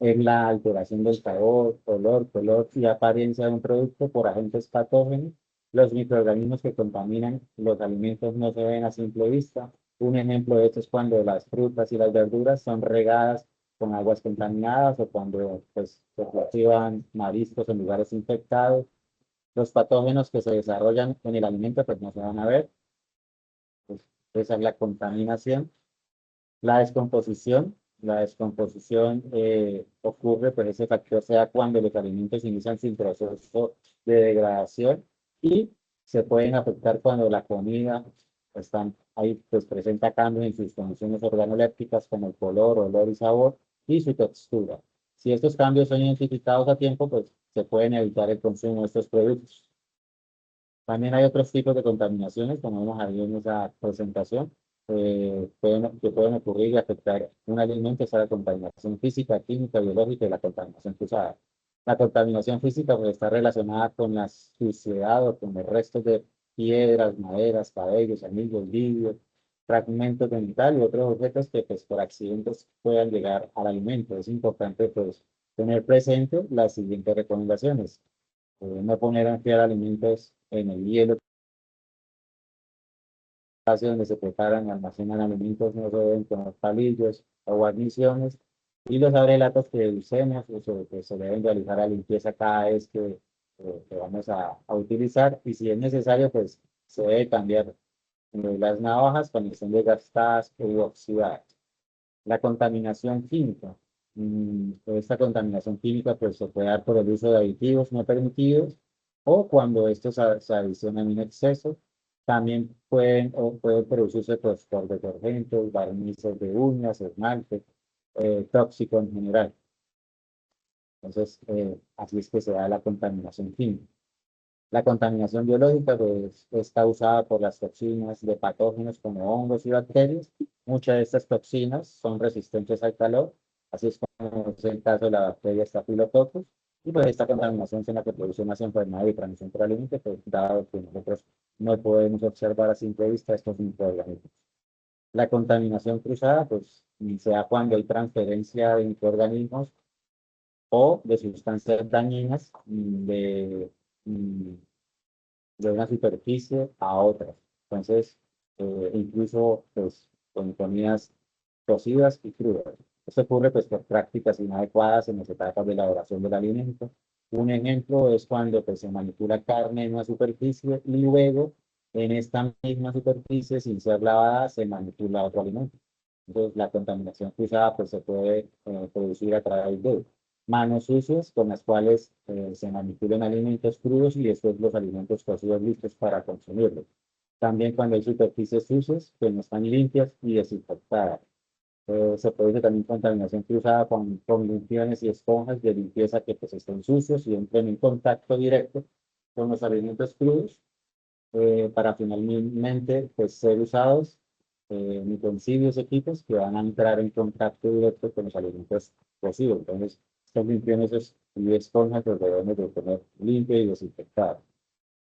A: es la alteración del sabor, olor, color y apariencia de un producto por agentes patógenos. Los microorganismos que contaminan los alimentos no se ven a simple vista. Un ejemplo de esto es cuando las frutas y las verduras son regadas con aguas contaminadas o cuando pues, se cultivan mariscos en lugares infectados. Los patógenos que se desarrollan en el alimento pues no se van a ver. Pues, esa es la contaminación. La descomposición ocurre, pues ese factor sea cuando los alimentos inician sin proceso de degradación y se pueden afectar cuando la comida están ahí, pues presenta cambios en sus condiciones organolépticas como el color, olor y sabor y su textura. Si estos cambios son identificados a tiempo, pues se pueden evitar el consumo de estos productos. También hay otros tipos de contaminaciones, como vemos ahí en esa presentación, que pueden ocurrir y afectar un alimento, es la contaminación física, química, biológica y la contaminación cruzada. La contaminación física pues, está relacionada con la suciedad o con los restos de piedras, maderas, cabellos, anillos, vidrios, fragmentos de metal y otros objetos que pues, por accidentes puedan llegar al alimento. Es importante pues, tener presente las siguientes recomendaciones. No poner a enfriar alimentos en el hielo, espacio donde se preparan y almacenan alimentos no se deben poner palillos o guarniciones y los abrelatos que usemos que se deben realizar la limpieza cada vez que vamos a utilizar y si es necesario pues se debe cambiar las navajas cuando estén desgastadas o oxidadas. La contaminación química. Esta contaminación química pues, se puede dar por el uso de aditivos no permitidos o cuando estos se adicionan en exceso. También pueden producirse pues, por detergentes, barnices de uñas, esmalte, tóxico en general. Entonces, así es que se da la contaminación química. La contaminación biológica pues, es causada por las toxinas de patógenos como hongos y bacterias. Muchas de estas toxinas son resistentes al calor, así es como es el caso de la bacteria Staphylococcus. Y pues esta contaminación es la que produce más enfermedades y transmisión por alimentos, pues, dado que nosotros no podemos observar a simple vista estos microorganismos. La contaminación cruzada, pues, se da cuando hay transferencia de microorganismos o de sustancias dañinas mm, de una superficie a otra. Entonces, incluso pues, con comidas cocidas y crudas. Esto ocurre pues, por prácticas inadecuadas en las etapas de elaboración del alimento. Un ejemplo es cuando pues, se manipula carne en una superficie y luego en esta misma superficie, sin ser lavada, se manipula otro alimento. Entonces, la contaminación cruzada pues, se puede producir a través de manos sucias con las cuales se manipulan alimentos crudos y después los alimentos cocidos listos para consumirlos. También cuando hay superficies sucias que no están limpias y desinfectadas. Se produce también contaminación cruzada con limpiones y esponjas de limpieza que pues estén sucios y entren en contacto directo con los alimentos crudos para finalmente pues, ser usados en utensilios, equipos que van a entrar en contacto directo con los alimentos cocidos. Entonces, estos limpiones y esponjas los debemos de tener limpio y desinfectado.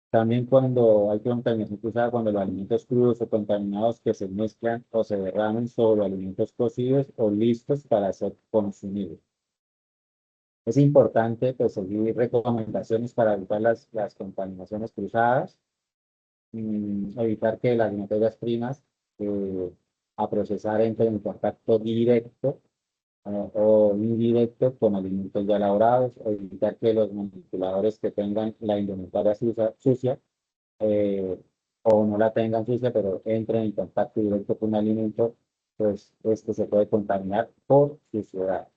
A: También cuando hay contaminación cruzada, cuando los alimentos crudos o contaminados que se mezclan o se derraman sobre alimentos cocidos o listos para ser consumidos. Es importante pues, seguir recomendaciones para evitar las contaminaciones cruzadas, evitar que las materias primas a procesar entren en contacto directo o indirecto con alimentos ya elaborados, o evitar que los manipuladores que tengan la indumentaria sucia eh, o no la tengan sucia, pero entren en contacto directo con un alimento, pues este se puede contaminar por suciedad.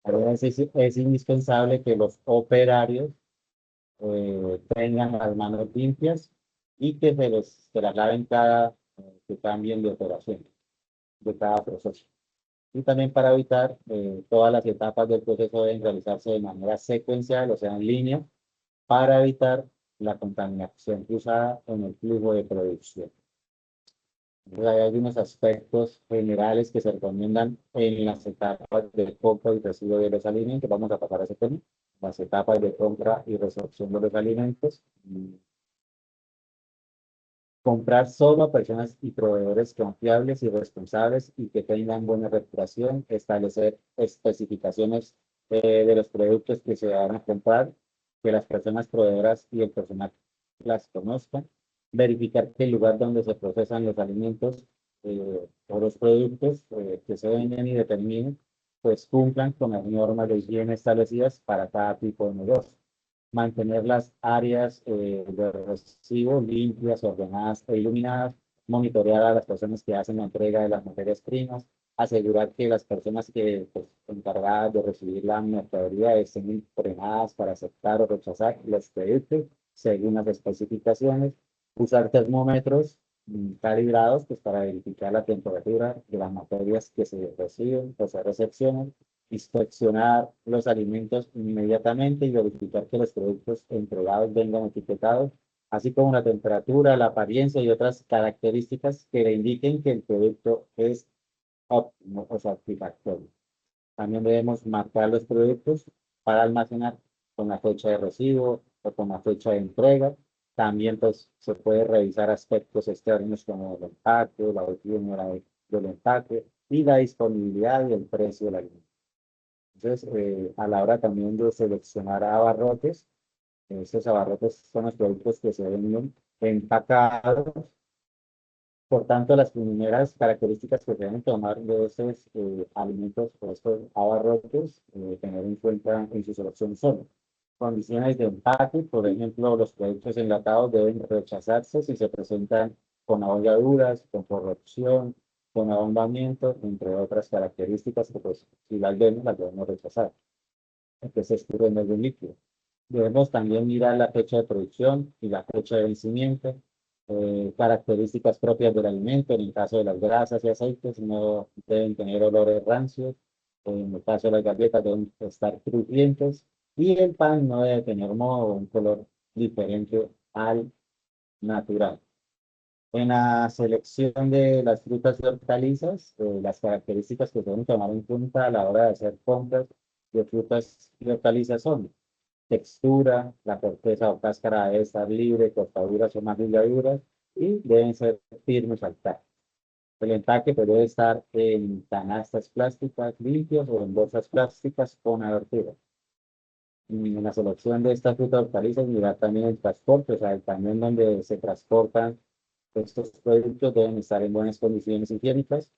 A: Además, es indispensable que los operarios tengan las manos limpias y que se las laven cada que cambien de operación, de cada proceso. Y también para evitar todas las etapas del proceso deben realizarse de manera secuencial, o sea, en línea, para evitar la contaminación cruzada en el flujo de producción. Entonces, hay algunos aspectos generales que se recomiendan en las etapas de compra y recibo de los alimentos. Vamos a pasar a ese tema. Las etapas de compra y recepción de los alimentos. Comprar solo a personas y proveedores confiables y responsables y que tengan buena reputación. Establecer especificaciones de los productos que se van a comprar, que las personas proveedoras y el personal las conozcan. Verificar que el lugar donde se procesan los alimentos o los productos que se venden y determinen, pues cumplan con las normas de higiene establecidas para cada tipo de negocio. Mantener las áreas de recibo limpias, ordenadas e iluminadas, monitorear a las personas que hacen la entrega de las materias primas, asegurar que las personas que pues, encargadas de recibir la mercadería estén entrenadas para aceptar o rechazar los productos según las especificaciones, usar termómetros calibrados pues, para verificar la temperatura de las materias que se reciben o se recepcionan, inspeccionar los alimentos inmediatamente y verificar que los productos entregados vengan etiquetados, así como la temperatura, la apariencia y otras características que le indiquen que el producto es óptimo o satisfactorio. También debemos marcar los productos para almacenar con la fecha de recibo o con la fecha de entrega. También pues, se puede revisar aspectos externos como el empaque, la botella del empaque y la disponibilidad y el precio del alimento. Entonces, a la hora también de seleccionar abarrotes, estos abarrotes son los productos que se venden empacados. Por tanto, las primeras características que se deben tomar de estos alimentos o estos abarrotes, tener en cuenta en su selección son condiciones de empaque, por ejemplo, los productos enlatados deben rechazarse si se presentan con abolladuras, con corrupción, con abombamiento, entre otras características que pues si las debemos rechazar, que se escurre en algún líquido. Debemos también mirar la fecha de producción y la fecha de vencimiento, características propias del alimento. En el caso de las grasas y aceites, no deben tener olores rancios, En el caso de las galletas deben estar crujientes y el pan no debe tener moho o un color diferente al natural. En la selección de las frutas y hortalizas, las características que se deben tomar en cuenta a la hora de hacer compras de frutas y hortalizas son textura, la corteza o cáscara debe estar libre, cortaduras o magulladuras y deben ser firmes al tacto. El empaque puede estar en canastas plásticas limpias o en bolsas plásticas con abertura. En la selección de estas frutas y hortalizas, mirar también el transporte, o sea, el camión donde se transportan estos productos deben estar en buenas condiciones higiénicas.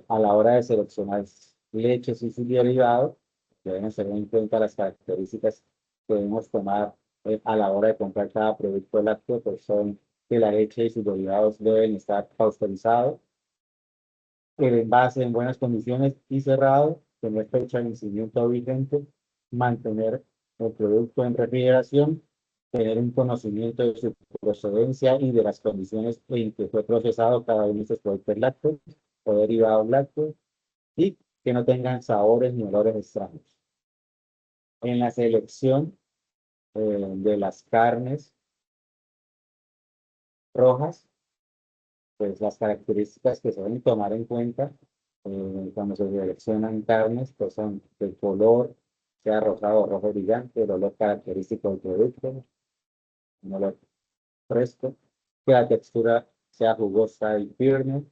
A: A la hora de seleccionar leches y sus derivados, deben tener en cuenta las características que debemos tomar a la hora de comprar cada producto lácteo, pues son que la leche y sus derivados deben estar pasteurizados, el envase en buenas condiciones y cerrado, tener fecha de vencimiento vigente, mantener el producto en refrigeración, tener un conocimiento de su procedencia y de las condiciones en que fue procesado cada uno de estos productos lácteos o derivados lácteos y que no tengan sabores ni olores extraños. En la selección de las carnes rojas, pues las características que se deben tomar en cuenta cuando se seleccionan carnes, pues son el color, sea rosado o rojo brillante, el olor característico del producto, un olor fresco, que la textura sea jugosa y firme,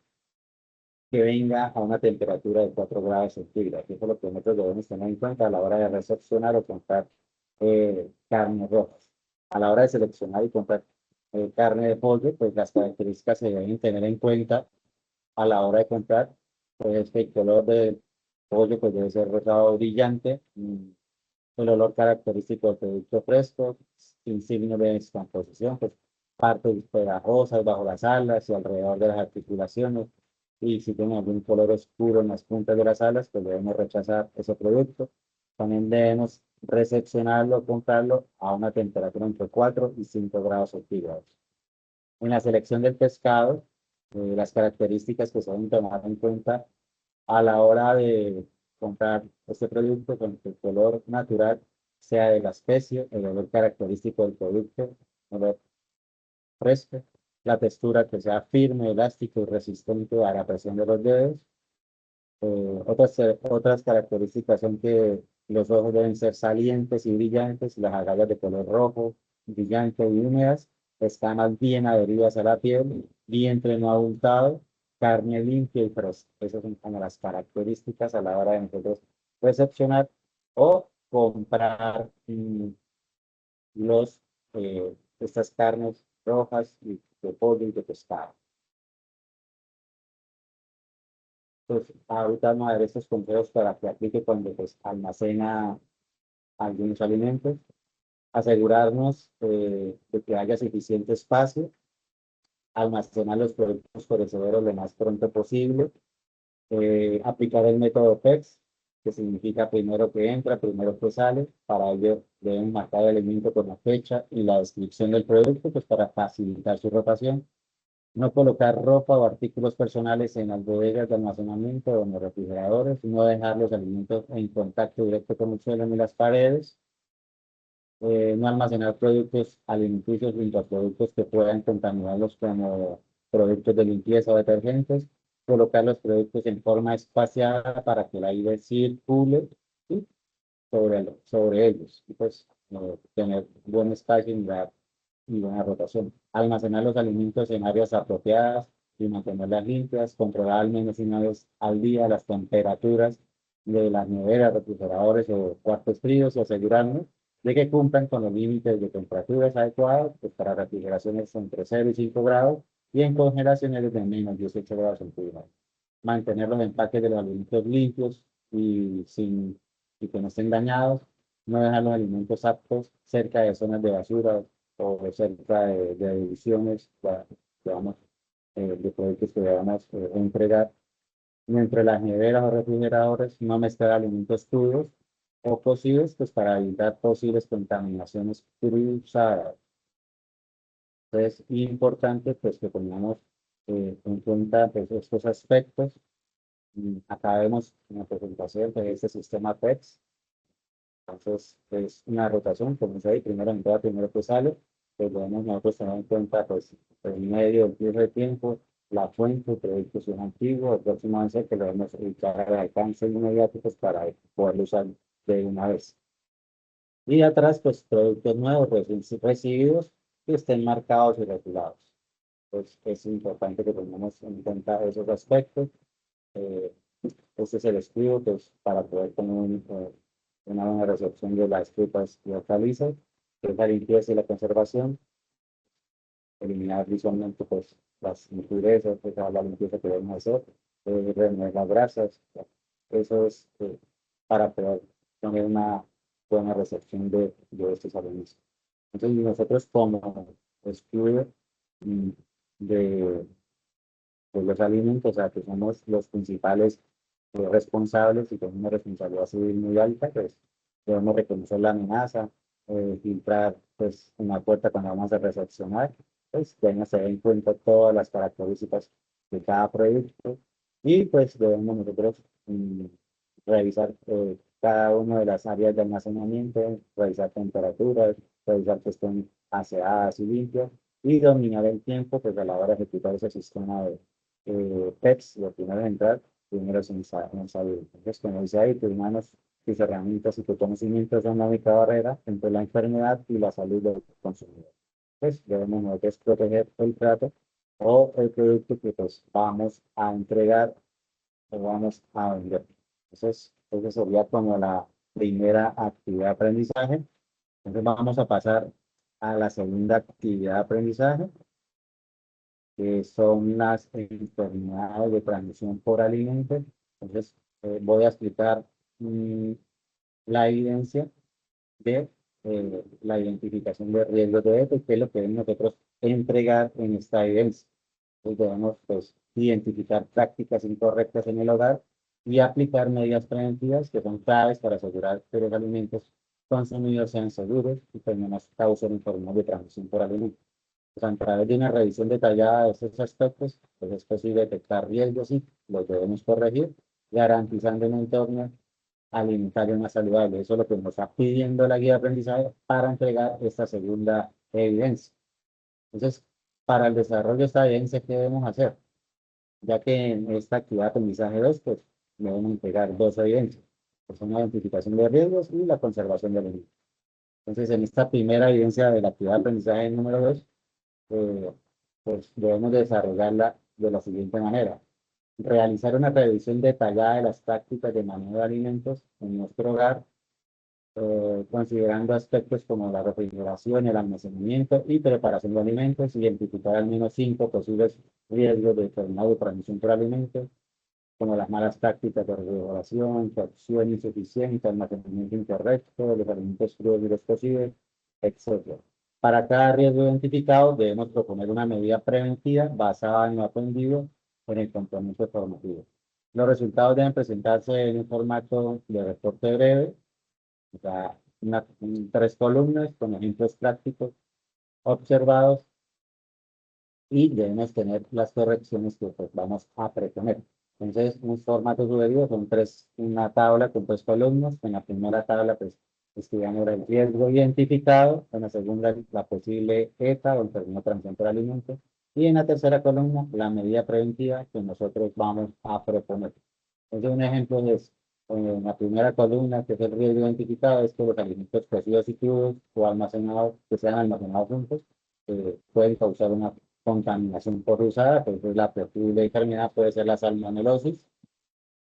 A: que venga a una temperatura de 4 grados centígrados. Eso es lo que nosotros debemos tener en cuenta a la hora de recepcionar o comprar carnes rojas. A la hora de seleccionar y comprar carne de pollo, pues las características se deben tener en cuenta a la hora de comprar, pues el color del pollo pues debe ser rosado brillante, el olor característico del producto fresco, sin signo de descomposición, pues partes pegajosas bajo las alas y alrededor de las articulaciones, y si tiene algún color oscuro en las puntas de las alas, pues debemos rechazar ese producto. También debemos recepcionarlo, comprarlo a una temperatura entre 4 y 5 grados centígrados. En la selección del pescado, las características que se deben tomar en cuenta a la hora de comprar este producto con que el color natural sea de la especie, el olor característico del producto, olor fresco, la textura que sea firme, elástico y resistente a la presión de los dedos. Otras características son que los ojos deben ser salientes y brillantes, las agallas de color rojo, brillante y húmedas, escamas bien adheridas a la piel, vientre no abultado, carne limpia y fresca. Esas son como las características a la hora de nosotros recepcionar o comprar estas carnes rojas y de pollo y de pescado. Pues ahorita vamos a ver estos consejos para que aplique cuando pues, almacena algunos alimentos. Asegurarnos de que haya suficiente espacio, almacenar los productos perecederos lo más pronto posible, aplicar el método PEX, que significa primero que entra, primero que sale. Para ello deben marcar el alimento con la fecha y la descripción del producto, pues para facilitar su rotación. No colocar ropa o artículos personales en las bodegas de almacenamiento o en los refrigeradores. No dejar los alimentos en contacto directo con el suelo ni las paredes. No almacenar productos alimenticios junto a productos que puedan contaminarlos como productos de limpieza o detergentes. Colocar los productos en forma espaciada para que el aire circule ¿sí? sobre ellos. Y pues tener buen espacio y buena rotación. Almacenar los alimentos en áreas apropiadas y mantenerlas limpias. Controlar al menos una vez al día las temperaturas de las neveras, refrigeradores o cuartos fríos y asegurarnos de que cumplan con los límites de temperaturas adecuados pues para refrigeraciones entre 0 y 5 grados y en congelaciones de menos 18 grados centígrados. Mantener los empaques de los alimentos limpios y que no estén dañados. No dejar los alimentos aptos cerca de zonas de basura o cerca de divisiones de productos que debamos entregar. Y entre las neveras o refrigeradores, no mezclar alimentos crudos o cocidos, pues para evitar posibles contaminaciones cruzadas. Entonces, importante pues que tengamos en cuenta pues, estos aspectos Acá vemos en la presentación de este sistema PEX. Entonces, es una rotación, como dice ahí, primero entra, primero que sale. Pues debemos nosotros tener en cuenta, pues, el medio, el flujo de tiempo, la fuente, el producto es antiguo, el próximo avance que lo debemos ubicar al alcance inmediato, pues, para poderlo usar de una vez. Y atrás, pues, productos nuevos, recién recibidos, que estén marcados y regulados. Pues, es importante que tengamos en cuenta esos aspectos. Eh, este es el estudio, pues, para poder tener una buena recepción de las frutas y hortalizas, que es la limpieza y la conservación, eliminar visualmente, pues, las impurezas, pues, la limpieza que debemos hacer, remover las grasas. Eso es para poder tener una buena recepción de estos alimentos. Entonces, nosotros como estudio mm, de pues los alimentos, o sea, que somos los principales responsables y con una responsabilidad civil muy alta, pues debemos reconocer la amenaza, filtrar pues una puerta cuando vamos a recepcionar, pues debemos tener en cuenta todas las características de cada producto y pues debemos nosotros revisar cada una de las áreas de almacenamiento, revisar temperaturas, revisar que estén aseadas y limpias y dominar el tiempo pues a la hora de ejecutar ese sistema de PEPs, lo primero es entrar, primero es en salud. Entonces, como dice ahí, tus manos, tus herramientas y tu conocimiento son la única barrera entre la enfermedad y la salud del consumidor. Pues debemos nosotros proteger el trato o el producto que pues vamos a entregar o vamos a vender. Entonces, esa sería como la primera actividad de aprendizaje. Entonces, vamos a pasar a la segunda actividad de aprendizaje, que son las enfermedades de transmisión por alimentos. Entonces, voy a explicar la evidencia de la identificación de riesgos de esto, que es lo que debemos nosotros entregar en esta evidencia. Entonces, debemos pues, identificar prácticas incorrectas en el hogar y aplicar medidas preventivas que son claves para asegurar que los alimentos consumidos sean seguros y que no nos causen enfermedades de transmisión por alimentos. Pues, a través de una revisión detallada de estos aspectos, pues es posible detectar riesgos y los debemos corregir, garantizando un entorno alimentario más saludable. Eso es lo que nos está pidiendo la guía de aprendizaje para entregar esta segunda evidencia. Entonces, para el desarrollo de esta evidencia, ¿qué debemos hacer? Ya que en esta actividad de aprendizaje 2, pues debemos entregar dos evidencias, que son la identificación de riesgos y la conservación de alimentos. Entonces, en esta primera evidencia de la actividad de aprendizaje número 2, eh, pues debemos desarrollarla de la siguiente manera. Realizar una revisión detallada de las prácticas de manejo de alimentos en nuestro hogar, considerando aspectos como la refrigeración, el almacenamiento y preparación de alimentos, identificar al menos 5 posibles riesgos de enfermedad de transmisión por alimentos, como las malas prácticas de refrigeración, cocción insuficiente, almacenamiento incorrecto de los alimentos crudos y los cocidos, etc. Para cada riesgo identificado, debemos proponer una medida preventiva basada en lo aprendido en el compromiso formativo. Los resultados deben presentarse en un formato de reporte breve, o sea, tres columnas con ejemplos prácticos observados y debemos tener las correcciones que pues, vamos a proponer. Entonces, un formato sugerido son una tabla con tres columnas. En la primera tabla, pues, estudiamos el riesgo identificado. En la segunda, la posible ETA o enfermedad de transmisión por alimentos. Y en la tercera columna, la medida preventiva que nosotros vamos a proponer. Entonces, un ejemplo es, en la primera columna, que es el riesgo identificado, es que los alimentos cocidos y crudos o almacenados, que sean almacenados juntos, pueden causar una contaminación por usada, pues la posible enfermedad puede ser la salmonelosis.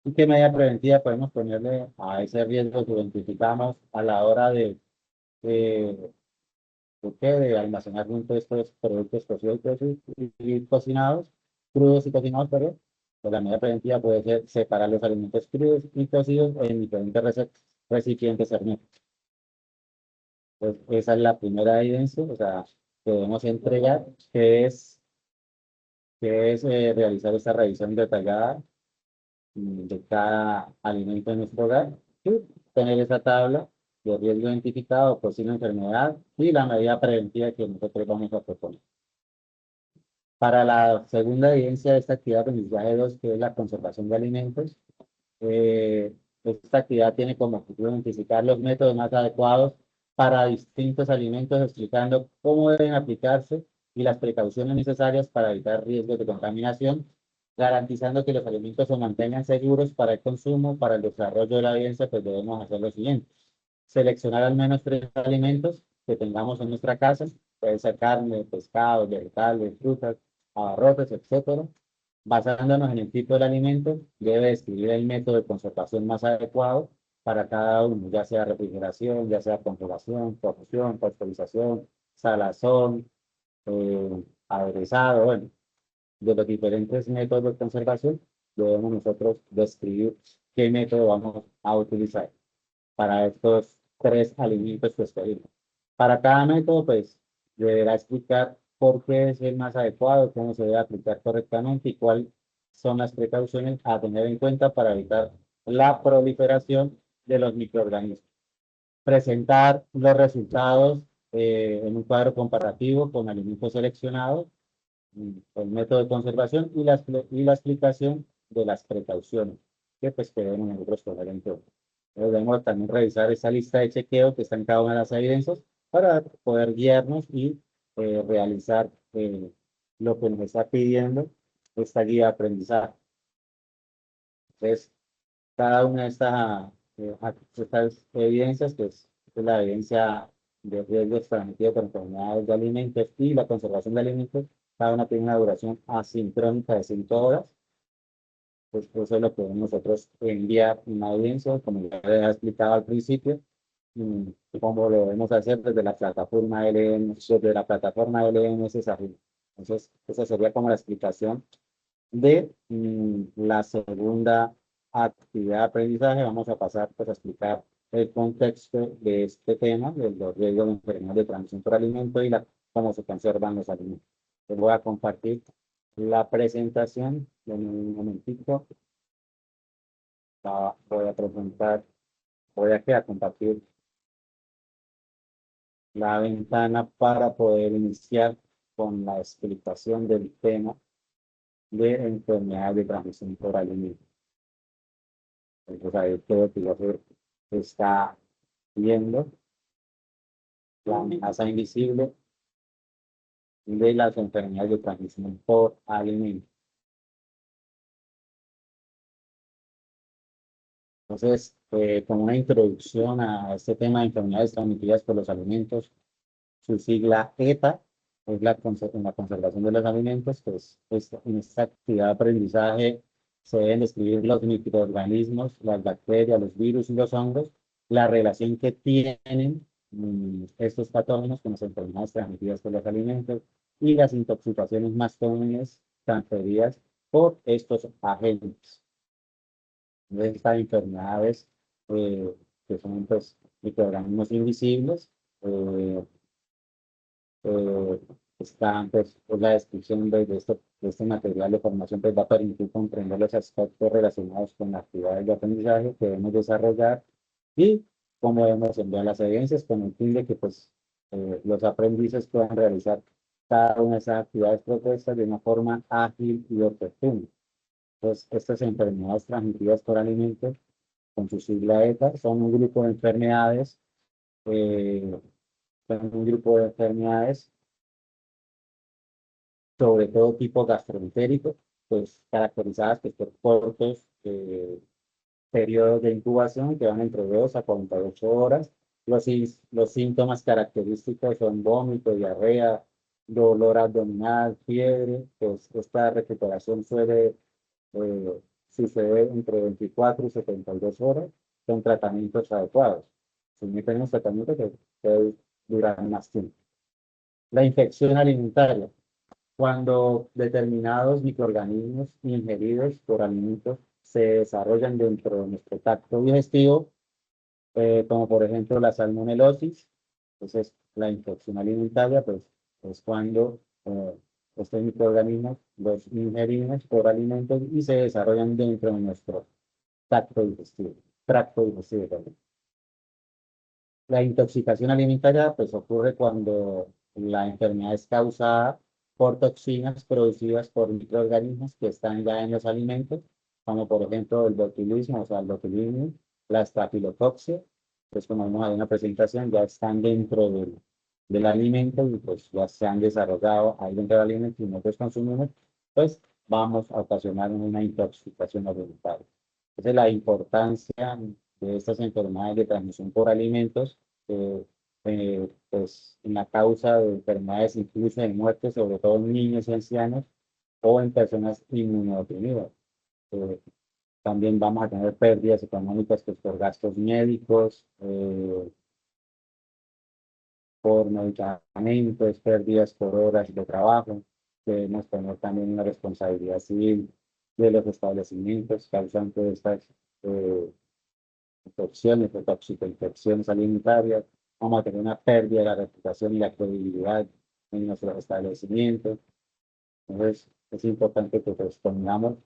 A: ¿Y qué medida preventiva podemos ponerle a ese riesgo que identificamos a la hora de, de almacenar juntos estos productos cocidos y cocinados, crudos y cocinados, pero pues la medida preventiva puede ser separar los alimentos crudos y cocidos en diferentes recipientes herméticos. Pues esa es la primera evidencia, o sea, que debemos entregar, que es realizar esta revisión detallada de cada alimento en nuestro hogar y tener esa tabla de riesgo identificado, posible enfermedad y la medida preventiva que nosotros vamos a proponer. Para la segunda evidencia de esta actividad de aprendizaje 2, que es la conservación de alimentos, eh, esta actividad tiene como objetivo identificar los métodos más adecuados para distintos alimentos, explicando cómo deben aplicarse y las precauciones necesarias para evitar riesgos de contaminación, garantizando que los alimentos se mantengan seguros para el consumo. Para el desarrollo de la evidencia, pues debemos hacer lo siguiente: seleccionar al menos 3 alimentos que tengamos en nuestra casa, puede ser carne, pescado, vegetales, frutas, abarrotes, etcétera. Basándonos en el tipo del alimento, debe describir el método de conservación más adecuado para cada uno, ya sea refrigeración, ya sea congelación, cocción, pasteurización, salazón, aderezado. Bueno, de los diferentes métodos de conservación, debemos nosotros describir qué método vamos a utilizar para estos 3 alimentos que escogimos. Para cada método, pues, deberá explicar por qué es el más adecuado, cómo se debe aplicar correctamente y cuáles son las precauciones a tener en cuenta para evitar la proliferación de los microorganismos. Presentar los resultados en un cuadro comparativo con alimentos seleccionados, el método de conservación y la explicación de las precauciones que pues que debemos nosotros tener en cuenta. Debemos también revisar esa lista de chequeo que está en cada una de las evidencias para poder guiarnos y realizar lo que nos está pidiendo esta guía de aprendizaje. Entonces, cada una de estas evidencias, que es la evidencia de riesgos transmitidos por enfermedades de alimentos y la conservación de alimentos, cada una tiene una duración asincrónica de 5 horas. Pues eso es lo que nosotros enviar una audiencia, como ya les he explicado al principio, cómo lo debemos hacer desde la plataforma LMS Sahil. Entonces, esa sería como la explicación de la segunda actividad de aprendizaje. Vamos a pasar pues, a explicar el contexto de este tema, de los riesgos de enfermedades de transmisión por alimento y cómo se conservan los alimentos. Les voy a compartir la presentación en un momentito. Voy a presentar, a compartir la ventana para poder iniciar con la explicación del tema de enfermedades de transmisión por alimentos. Entonces ahí creo que ya se está viendo la amenaza invisible de las enfermedades de transmisión por alimentos. Entonces, como una introducción a este tema de enfermedades transmitidas por los alimentos, su sigla ETA es en la conservación de los alimentos. Pues en esta actividad de aprendizaje se deben describir los microorganismos, las bacterias, los virus y los hongos, la relación que tienen estos patógenos con las enfermedades transmitidas por los alimentos y las intoxicaciones más comunes transferidas por estos agentes. De estas enfermedades que son pues, microorganismos invisibles, eh, eh, están pues, la descripción de este material de formación pues, va a permitir comprender los aspectos relacionados con las actividades de aprendizaje que debemos desarrollar y cómo debemos enviar las evidencias con el fin de que pues, los aprendices puedan realizar cada una de esas actividades propuestas de una forma ágil y oportuna. Entonces, estas enfermedades transmitidas por alimentos, con su sigla ETA, son un grupo de enfermedades, eh, sobre todo tipo gastroentérico, pues caracterizadas pues, por cortos periodos de incubación que van entre 2 a 48 horas. Los síntomas característicos son vómito, diarrea, dolor abdominal, fiebre. Pues esta recuperación suele suceder entre 24 y 72 horas con tratamientos adecuados. Si no tenemos tratamientos que puede durar más tiempo. La infección alimentaria, cuando determinados microorganismos ingeridos por alimentos se desarrollan dentro de nuestro tracto digestivo, como por ejemplo la salmonelosis. Entonces, la infección alimentaria, pues, es cuando estos microorganismos los ingerimos por alimentos y se desarrollan dentro de nuestro tracto digestivo, perdón. La intoxicación alimentaria, pues, ocurre cuando la enfermedad es causada por toxinas producidas por microorganismos que están ya en los alimentos, como por ejemplo el botulismo, o sea, el botulismo, la estafilococcus, pues como vemos ahí en la presentación, ya están dentro del alimento y pues ya se han desarrollado ahí dentro del alimento y nosotros consumimos, pues vamos a ocasionar una intoxicación alimentaria. Esa es la importancia de estas enfermedades de transmisión por alimentos, pues en la causa de enfermedades, incluso de muerte, sobre todo en niños y ancianos o en personas inmunodeprimidas. Eh, También vamos a tener pérdidas económicas pues, por gastos médicos, por medicamentos, pérdidas por horas de trabajo. Debemos tener también una responsabilidad civil de los establecimientos causantes de estas eh, infecciones, de toxicoinfecciones alimentarias. Vamos a tener una pérdida de la reputación y la credibilidad en nuestros establecimientos. Entonces, es importante que pues, tengamos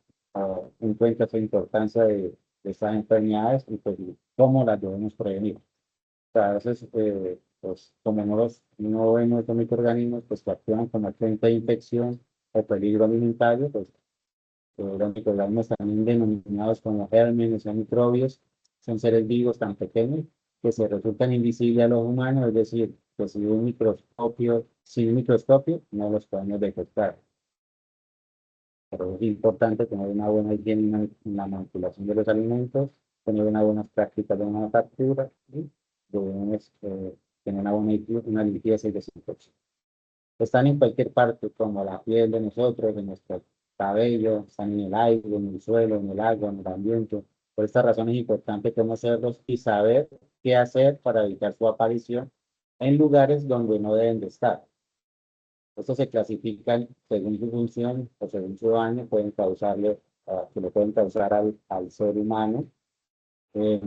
A: en cuenta esa importancia de estas enfermedades y pues, cómo las debemos prevenir. O sea, a veces, pues, como no vemos estos microorganismos, pues que actúan como agente de infección o peligro alimentario, pues los microorganismos también denominados como gérmenes o microbios, son seres vivos tan pequeños que se resultan invisibles a los humanos, es decir, que sin un microscopio no los podemos detectar. Pero es importante tener una buena higiene en la manipulación de los alimentos, tener unas buenas prácticas de manufactura y debemos tener una limpieza y desinfección. Están en cualquier parte, como la piel de nosotros, en nuestro cabello, están en el aire, en el suelo, en el agua, en el ambiente. Por esta razón es importante conocerlos y saber qué hacer para evitar su aparición en lugares donde no deben de estar. Estos se clasifican según su función o según su daño, que le pueden causar al ser humano. Eh,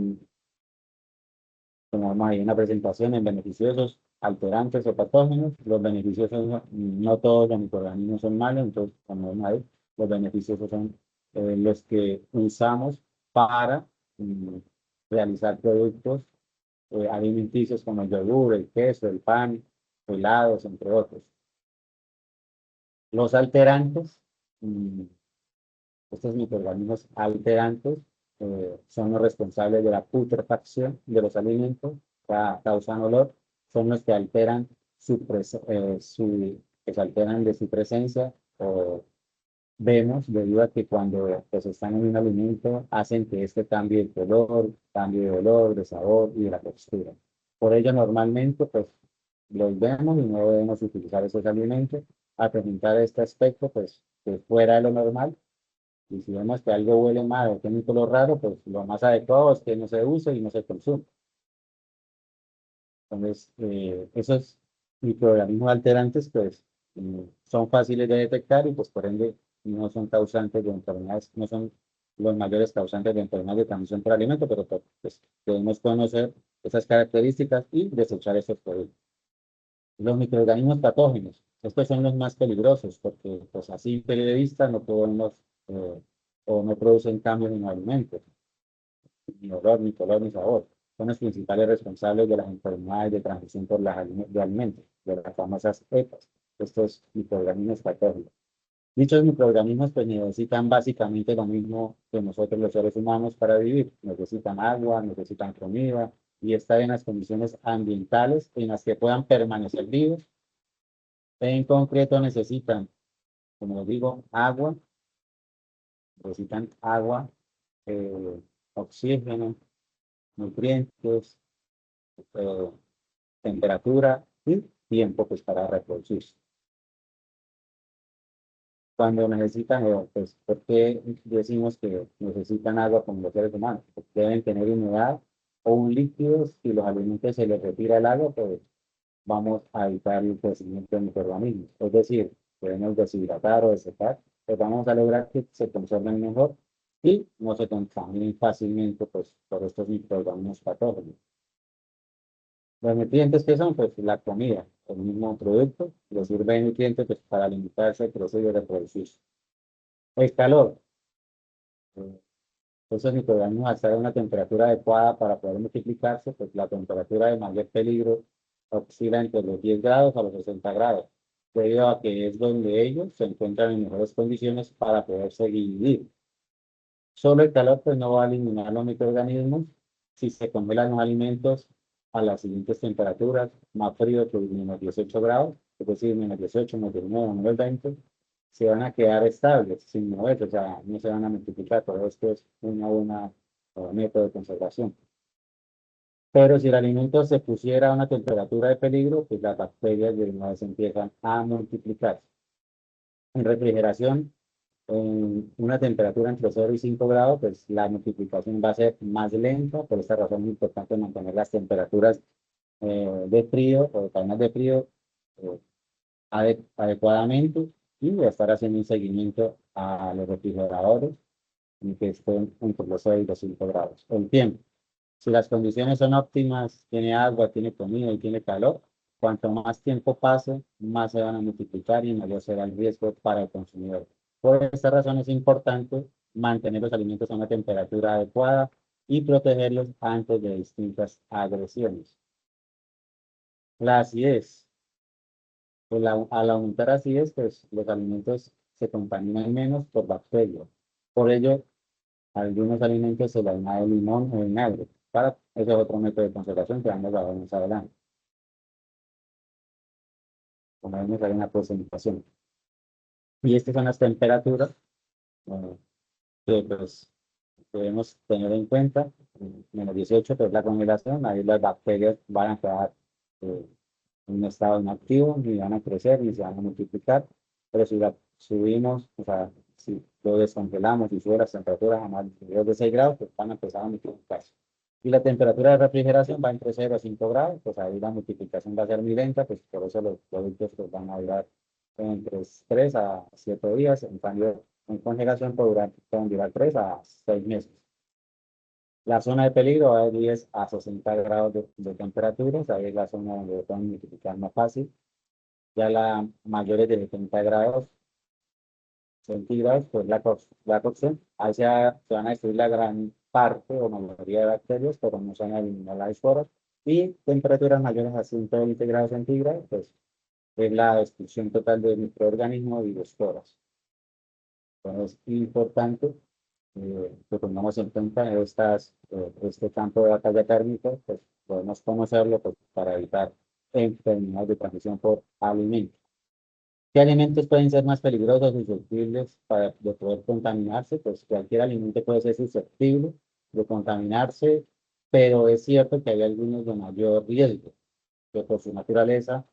A: Como vemos ahí en la presentación, en beneficiosos, alterantes o patógenos. Los beneficiosos, no todos los microorganismos son malos, entonces, como vemos ahí, los beneficiosos son los que usamos para mm, realizar productos alimenticios como el yogur, el queso, el pan, helados, entre otros. Los alterantes, mm, estos microorganismos alterantes, son los responsables de la putrefacción de los alimentos, causan olor, son los que alteran que se alteran de su presencia. Vemos debido a que cuando pues, están en un alimento hacen que este cambie de color, cambie de olor, de sabor y de la textura. Por ello normalmente pues los vemos y no debemos utilizar esos alimentos a presentar este aspecto pues que fuera de lo normal. Y si vemos que algo huele mal o tiene un color raro, pues lo más adecuado es que no se use y no se consume. Entonces, esos microorganismos alterantes, pues, son fáciles de detectar y, pues, por ende, no son causantes de enfermedades, no son los mayores causantes de enfermedades de transmisión por alimento, pero pues, debemos conocer esas características y desechar esos productos. Los microorganismos patógenos, estos son los más peligrosos porque, pues, a simple de vista no podemos o no producen cambios en los alimentos, ni olor, ni color, ni sabor. Son los principales responsables de las enfermedades de transmisión por de alimentos, de las famosas EPAs, estos microorganismos patógenos. Dichos microorganismos pues necesitan básicamente lo mismo que nosotros los seres humanos para vivir. Necesitan agua, necesitan comida y estar en las condiciones ambientales en las que puedan permanecer vivos. En concreto necesitan, como les digo, agua, eh, oxígeno, nutrientes, eh, temperatura y tiempo pues, para reproducirse. Cuando necesitan, pues, ¿por qué decimos que necesitan agua como los seres humanos? Porque deben tener humedad o un líquido. Si los alimentos se les retira el agua, pues vamos a evitar el crecimiento de microorganismos. Es decir, podemos deshidratar o desecar, pues vamos a lograr que se conserven mejor y no se contaminen fácilmente pues, por estos microorganismos patógenos. Los nutrientes que son, pues la comida, el mismo producto, les sirve de nutrientes pues, para alimentarse, crecer y reproducirse. El calor, eh, esos microorganismos al estar a una temperatura adecuada para poder multiplicarse, pues la temperatura de mayor peligro oscila entre los 10 grados a los 60 grados. debido a que es donde ellos se encuentran en mejores condiciones para poder seguir vivir. Solo el calor pues no va a eliminar los microorganismos. Si se congelan los alimentos a las siguientes temperaturas, más frío que -18 grados, es decir, -18, -19, -20, se van a quedar estables sin moverse, o sea, no se van a multiplicar. Todo esto es una buena método de conservación. Pero si el alimento se pusiera a una temperatura de peligro, pues las bacterias de una vez empiezan a multiplicarse. En refrigeración, en una temperatura entre 0 y 5 grados, pues la multiplicación va a ser más lenta. Por esta razón es importante mantener las temperaturas de frío o de cadenas de frío eh, adecuadamente, y estar haciendo un seguimiento a los refrigeradores y que estén entre los 6 y los 5 grados. El tiempo. Si las condiciones son óptimas, tiene agua, tiene comida y tiene calor, cuanto más tiempo pase, más se van a multiplicar y mayor será el riesgo para el consumidor. Por esta razón es importante mantener los alimentos a una temperatura adecuada y protegerlos antes de distintas agresiones. La acidez. Pues al aumentar acidez, pues los alimentos se contaminan menos por bacterias. Por ello, a algunos alimentos se le añade limón o vinagre. Ese es otro método de conservación que vamos a ver más adelante. Como vemos, hay una presentación. Y estas son las temperaturas eh, que pues, debemos tener en cuenta. -18, que es la congelación, ahí las bacterias van a quedar en un estado inactivo, ni van a crecer, ni se van a multiplicar. Pero si la subimos, o sea, si lo descongelamos y sube las temperaturas a más de 6 grados, pues van a empezar a multiplicarse. Y la temperatura de refrigeración va entre 0 a 5 grados, pues ahí la multiplicación va a ser muy lenta, pues por eso los productos pues, van a durar entre 3 a 7 días. En cambio, en congelación pueden durar 3 a 6 meses. La zona de peligro va de 10 a 60 grados de temperatura, ahí es la zona donde pueden multiplicar más fácil. Ya la mayores de 70 grados centígrados, pues la cocción, ahí se van a destruir la gran parte o mayoría de bacterias, pero no se van a eliminar las esporas. Y temperaturas mayores a 120 grados centígrados, pues es la destrucción total de microorganismos y de esporas. Entonces, es importante que tengamos en cuenta este campo de batalla térmica, pues podemos conocerlo pues, para evitar enfermedades de transmisión por alimentos. ¿Qué alimentos pueden ser más peligrosos y susceptibles de poder contaminarse? Pues cualquier alimento puede ser susceptible de contaminarse, pero es cierto que hay algunos de mayor riesgo, que por su naturaleza,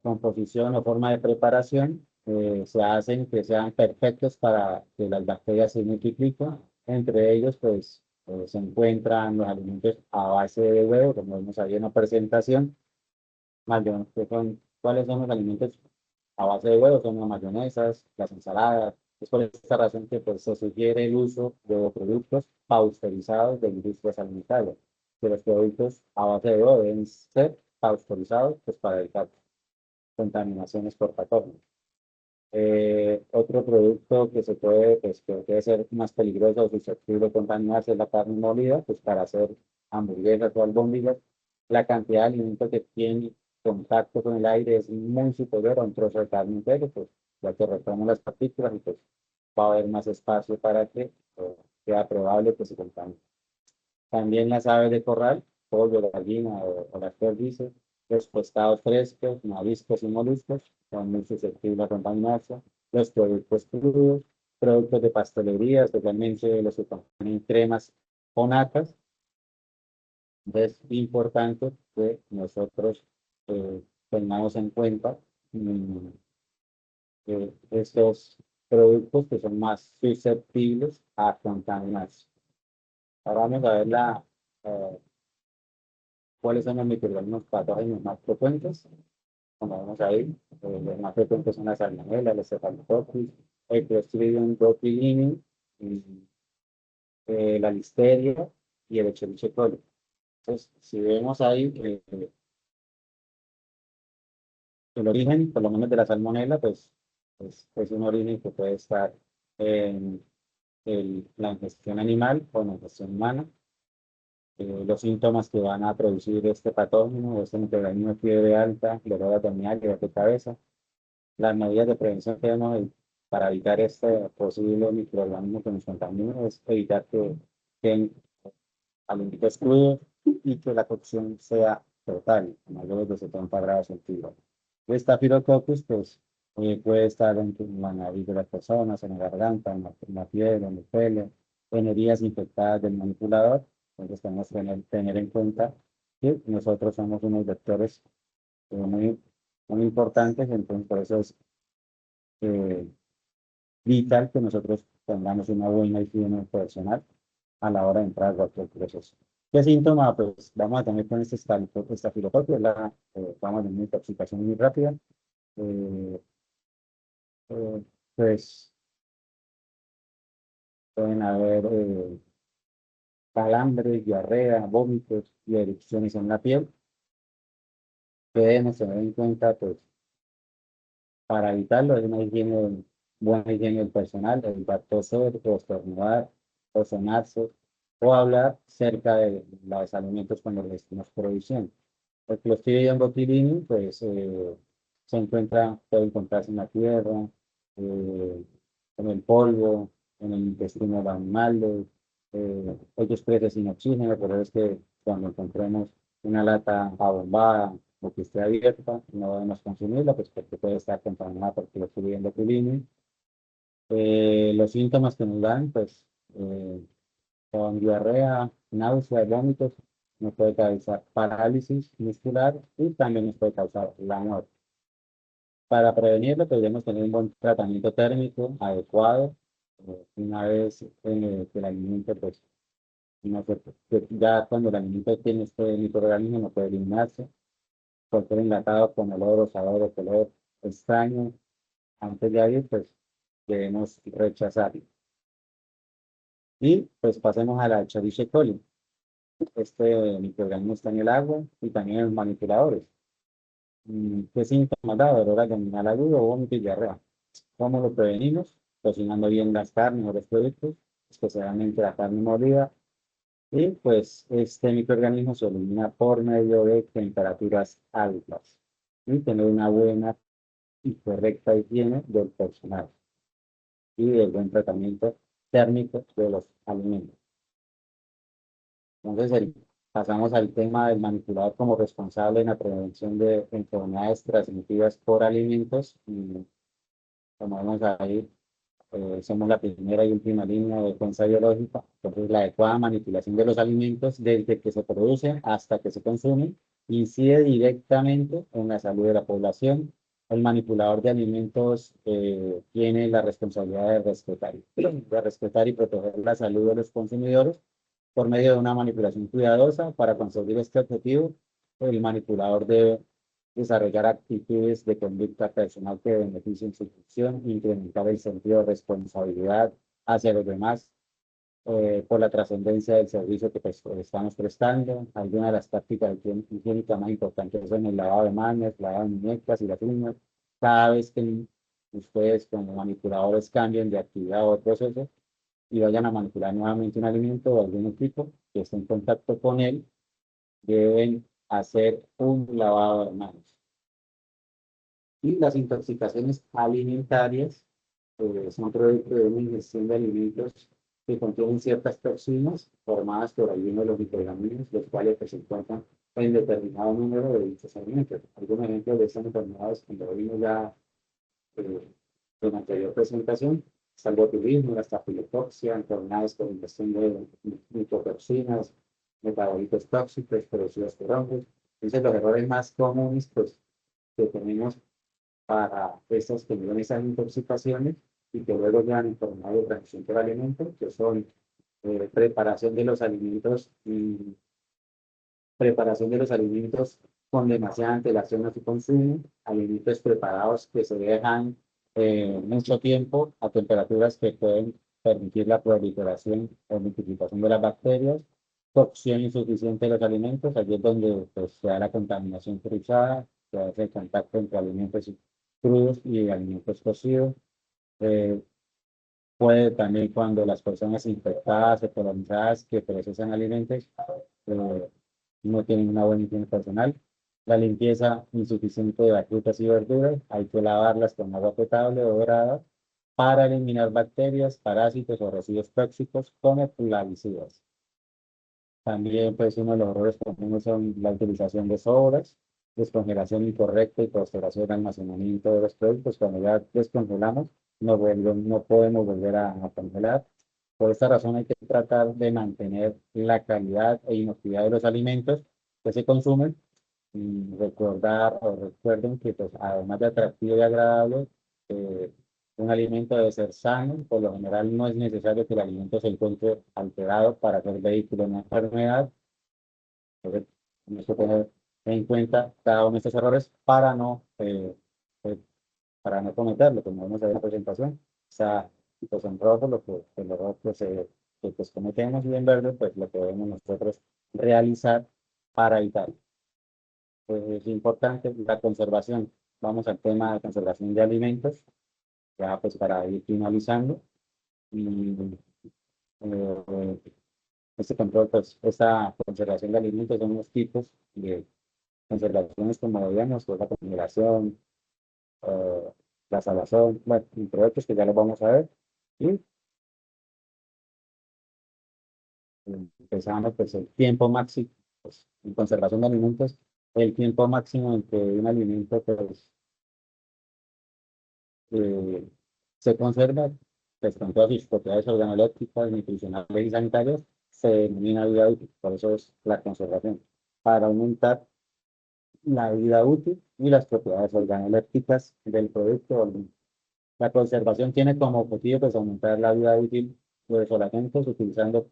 A: composición o forma de preparación, se hacen que sean perfectos para que las bacterias se multipliquen. Entre ellos, pues, se encuentran los alimentos a base de huevo, como vemos ahí en la presentación. ¿Cuáles son los alimentos a base de huevos? Son las mayonesas, las ensaladas. Es por esta razón que pues, se sugiere el uso de productos pasteurizados de industrias alimentarias. Que los productos a base de huevo deben ser pasteurizados pues, para evitar contaminaciones por patógenos. Otro producto que pues, que puede ser más peligroso o susceptible de contaminarse es la carne molida, pues para hacer hamburguesas o albóndigas. La cantidad de alimento que tiene contacto con el aire es muy superior a un trozo de carne entero, pues ya que retornan las partículas y pues va a haber más espacio para que sea probable que se contamine. También las aves de corral, pollo, la gallina o las perdices, los pescados frescos, mariscos y moluscos son muy susceptibles a contaminarse. Los productos crudos, productos de pastelería, especialmente los que contienen cremas o natas. Es importante que nosotros tengamos en cuenta mm, estos productos que son más susceptibles a contaminarse. Ahora vamos a ver eh, cuáles son los microorganismos patógenos más frecuentes. Como vemos ahí, los más frecuentes son la salmonella, el Staphylococcus, el Clostridium botulinum, y, la listeria y el Escherichia coli. Entonces, si vemos ahí el origen, por lo menos de la salmonella, pues es un origen que puede estar en la ingestión animal o en la ingestión humana. Los síntomas que van a producir este patógeno, este microorganismo, fiebre alta, dolor abdominal, dolor de cabeza. las medidas de prevención que tenemos para evitar este posible microorganismo que nos contamine es evitar que queden alimentos crudos y que la cocción sea total, a mayores de 70 grados centígrados. Esta Staphylococcus, pues, puede estar en la nariz de las personas, en la garganta, en la piel, en el pelo, en heridas infectadas del manipulador. Entonces tenemos que tener en cuenta que nosotros somos unos vectores muy, muy importantes, entonces por eso es eh, vital que nosotros tengamos una buena higiene personal a la hora de entrar a cualquier proceso. ¿Qué síntoma? Pues vamos a tener con este estafilococo, vamos a tener una intoxicación muy rápida, eh, pues pueden haber calambres, diarrea, vómitos y erupciones en la piel. Debemos tener en cuenta, pues, para evitarlo, es una higiene, buena higiene del personal, evitar toser, o estornudar, o sonarse, o hablar cerca de los alimentos cuando les estamos produciendo. El Clostridium botulinum, pues, se encuentra, puede encontrarse en la tierra, en el polvo, en el intestino de los animales, ellos crecen sin oxígeno, por eso es que cuando encontremos una lata abombada o que esté abierta, no debemos consumirla, pues porque puede estar contaminada por Clostridium botulinum. Los síntomas que nos dan, pues, con diarrea, náusea, vómitos, nos puede causar parálisis muscular y también nos puede causar la muerte. Para prevenirlo, debemos tener un buen tratamiento térmico adecuado. Una vez que el alimento, pues, no se- que ya cuando el alimento tiene este microorganismo, no puede eliminarse. Cualquier enlatado con olor o sabor o color extraño, antes de abrir, pues, debemos rechazarlo. Y pues pasemos a la Escherichia coli. Este microorganismo está en el agua y también en los manipuladores. ¿Qué síntomas da? Dolor abdominal agudo, vómito y diarrea. ¿Cómo lo prevenimos? Cocinando bien las carnes o los productos, especialmente la carne molida. Y pues este microorganismo se elimina por medio de temperaturas altas y tener una buena y correcta higiene del personal y el buen tratamiento térmico de los alimentos. Entonces, pasamos al tema del manipulador como responsable en la prevención de enfermedades transmitidas por alimentos. Y como vemos ahí, somos la primera y última línea de defensa biológica. Entonces, la adecuada manipulación de los alimentos desde que se producen hasta que se consumen incide directamente en la salud de la población. El manipulador de alimentos tiene la responsabilidad de respetar y proteger la salud de los consumidores por medio de una manipulación cuidadosa. Para conseguir este objetivo, el manipulador debe desarrollar actitudes de conducta personal que beneficien su función, incrementar el sentido de responsabilidad hacia los demás por la trascendencia del servicio que pues, estamos prestando. Algunas de las prácticas higiénicas más importantes son el lavado de manos, lavado de muñecas y las uñas. Cada vez que ustedes como manipuladores cambien de actividad o proceso y vayan a manipular nuevamente un alimento o algún equipo que esté en contacto con él, deben hacer un lavado de manos. Y las intoxicaciones alimentarias son producto de una ingestión de alimentos que contienen ciertas toxinas formadas por algunos de los microorganismos, los cuales pues, se encuentran en determinado número de dichos alimentos. Algunos ejemplos de estas enfermedades, cuando vimos ya eh, en anterior presentación, está el botulismo, la estafilococcus, enfermedades por ingestión de micotoxinas, metabolitos tóxicos producidos por hongos. Entonces, los errores más comunes pues, que tenemos para estas que viven esas intoxicaciones y que luego llevan enfermedades de transmisión por alimento, que son preparación de los alimentos y preparación de los alimentos con demasiada antelación a su consumo, alimentos preparados que se dejan mucho tiempo a temperaturas que pueden permitir la proliferación o multiplicación de las bacterias, cocción insuficiente de los alimentos, allí es donde pues, se da la contaminación cruzada, se hace el contacto entre alimentos crudos y alimentos cocidos. Eh, Puede también cuando las personas infectadas o colonizadas que procesan alimentos no tienen una buena higiene personal. La limpieza insuficiente de las frutas y verduras, hay que lavarlas con agua potable o dorada para eliminar bacterias, parásitos o residuos tóxicos como plaguicidas. También, pues, uno de los errores comunes son la utilización de sobras, descongelación incorrecta y posterior almacenamiento de los productos. Cuando ya descongelamos, no podemos volver a congelar. Por esta razón hay que tratar de mantener la calidad e inocuidad de los alimentos que se consumen y recordar o recuerden que, pues, además de atractivo y agradable, eh, un alimento debe ser sano. Por lo general no es necesario que el alimento se encuentre alterado para ser vehículo de una enfermedad. Entonces, tenemos que tener en cuenta cada uno de estos errores eh, para no cometerlo, como vemos en la presentación. O sea, pues en rojo el error que pues cometemos, y en verde pues lo que debemos nosotros realizar para evitarlo. Pues es importante la conservación. Vamos al tema de conservación de alimentos, ya pues para ir finalizando. Y eh, este control, pues esta conservación de alimentos son unos tipos de conservaciones como digamos, pues la congelación, eh, la salazón, bueno, entre otros que ya los vamos a ver. Y empezamos pues el tiempo máximo, pues, en conservación de alimentos, el tiempo máximo en que un alimento pues eh, se conserva, pues con todas sus propiedades organolépticas, nutricionales y sanitarias, se denomina vida útil. Por eso es la conservación, para aumentar la vida útil y las propiedades organolépticas del producto. La conservación tiene como objetivo, pues, aumentar la vida útil de los alimentos utilizando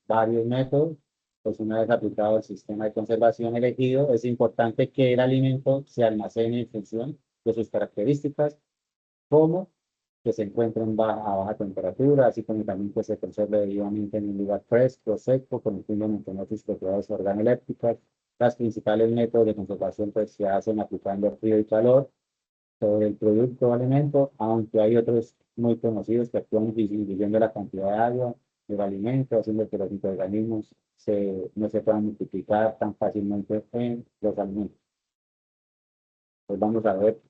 A: varios métodos. Pues una vez aplicado el sistema de conservación elegido, es importante que el alimento se almacene en función de sus características, como que se encuentre a baja temperatura, así como también que se conserve debidamente en un lugar fresco, seco, con el fin de mantener sus propiedades organolépticas. Los principales métodos de conservación, pues, se hacen aplicando frío y calor sobre el producto o alimento, aunque hay otros muy conocidos que actúan disminuyendo la cantidad de agua del alimento, haciendo que los microorganismos no se puedan multiplicar tan fácilmente en los alimentos. Pues vamos a ver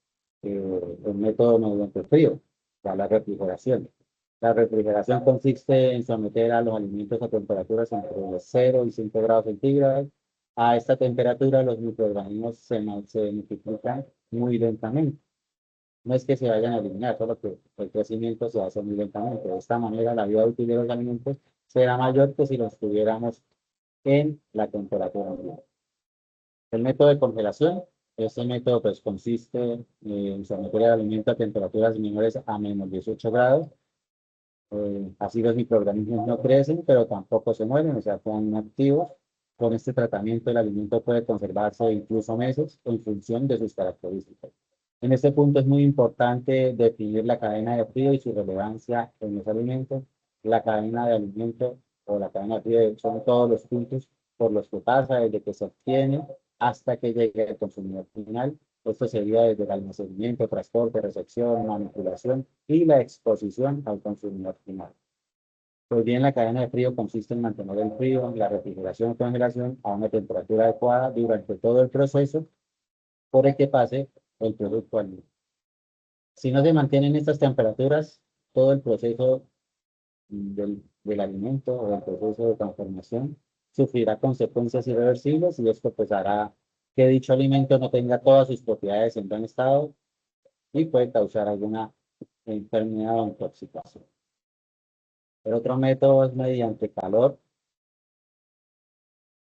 A: el método mediante frío, la refrigeración. La refrigeración consiste en someter a los alimentos a temperaturas entre los 0 y 5 grados centígrados. A esta temperatura los microorganismos se multiplican muy lentamente. No es que se vayan a eliminar, solo que el crecimiento se hace muy lentamente. De esta manera, la vida útil de los alimentos será mayor que si los tuviéramos en la temperatura ambiente. El método de congelación, este método pues consiste en someter el alimento a temperaturas menores a menos 18 grados. Así los microorganismos no crecen, pero tampoco se mueren, o sea, quedan inactivos. Con este tratamiento el alimento puede conservarse incluso meses en función de sus características. En este punto es muy importante definir la cadena de frío y su relevancia en los alimentos. La cadena de alimento o la cadena de frío son todos los puntos por los que pasa desde que se obtiene hasta que llegue al consumidor final. Esto sería desde el almacenamiento, transporte, recepción, manipulación y la exposición al consumidor final. Pues bien, la cadena de frío consiste en mantener el frío, la refrigeración o congelación a una temperatura adecuada durante todo el proceso por el que pase el producto al. Si no se mantienen estas temperaturas, todo el proceso del alimento o del proceso de transformación sufrirá consecuencias irreversibles, y esto pues hará que dicho alimento no tenga todas sus propiedades en buen estado y puede causar alguna enfermedad o intoxicación. El otro método es mediante calor,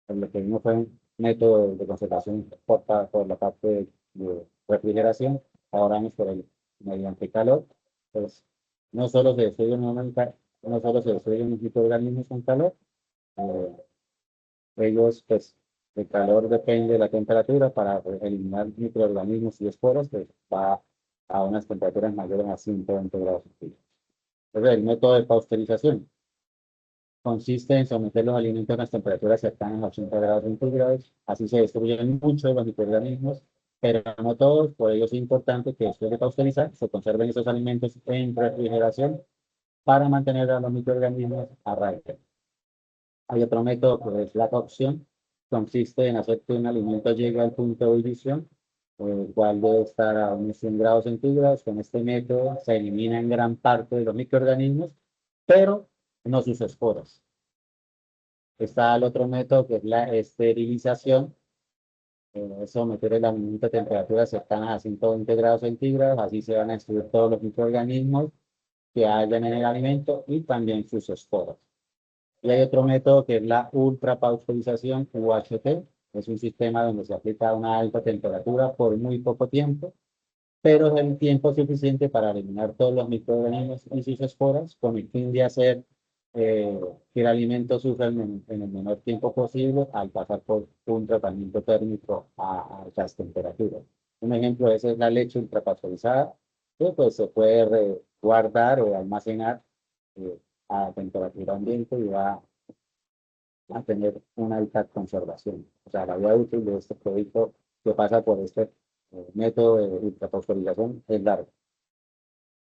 A: por lo que no fue un método de conservación por la parte de refrigeración. Ahora vamos por el mediante calor. Pues no solo se destruyen, no solo se destruyen los microorganismos con calor, eh, ellos, pues, el calor depende de la temperatura. Para eliminar microorganismos y esporas, pues va a unas temperaturas mayores a 120 grados centígrados. Entonces, el método de pasteurización consiste en someter los alimentos a las temperaturas cercanas a 80 grados centígrados. Así se destruyen muchos los microorganismos, pero no todos. Por ello es importante que después de pasteurizar se conserven esos alimentos en refrigeración para mantener a los microorganismos a raya. Hay otro método que es la cocción. consiste en hacer que un alimento llegue al punto de ebullición, el cual debe estar a unos 100 grados centígrados. Con este método se eliminan gran parte de los microorganismos, pero no sus esporas. Está el otro método que es la esterilización. Es someter el alimento a temperaturas cercanas a 120 grados centígrados, así se van a destruir todos los microorganismos que hayan en el alimento y también sus esporas. Y hay otro método que es la ultrapasteurización, UHT. Es un sistema donde se aplica a una alta temperatura por muy poco tiempo, pero es el tiempo suficiente para eliminar todos los microorganismos y sus esporas con el fin de hacer que el alimento sufra en el menor tiempo posible al pasar por un tratamiento térmico a altas temperaturas. Un ejemplo de eso es la leche ultrapasteurizada, que pues se puede guardar o almacenar eh, a temperatura ambiente y va a tener una alta conservación. O sea, la vida útil de este producto que pasa por este método de ultrapasteurización es largo.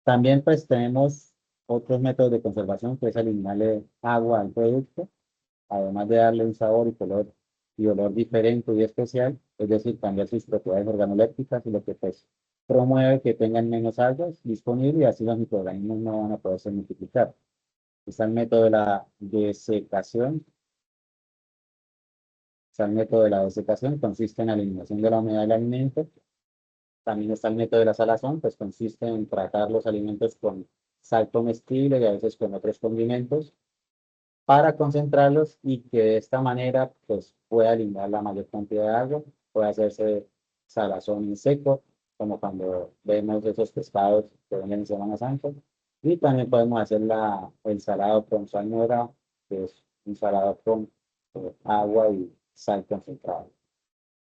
A: También pues tenemos otros métodos de conservación, que es eliminarle agua al producto, además de darle un sabor y color y olor diferente y especial, es decir, cambiar sus propiedades organolépticas y lo que pues promueve que tengan menos algas disponibles y así los microorganismos no van a poderse multiplicar. Está el método de la desecación. Está el método de la desecación, consiste en la eliminación de la humedad del alimento. También está el método de la salazón, pues consiste en tratar los alimentos con sal comestible y a veces con otros condimentos para concentrarlos y que de esta manera pues pueda eliminar la mayor cantidad de agua, puede hacerse salazón en seco, como cuando vemos esos pescados que venden en Semana Santa. Y también podemos hacer el salado con salmuera, que es un salado con agua y sal concentrada.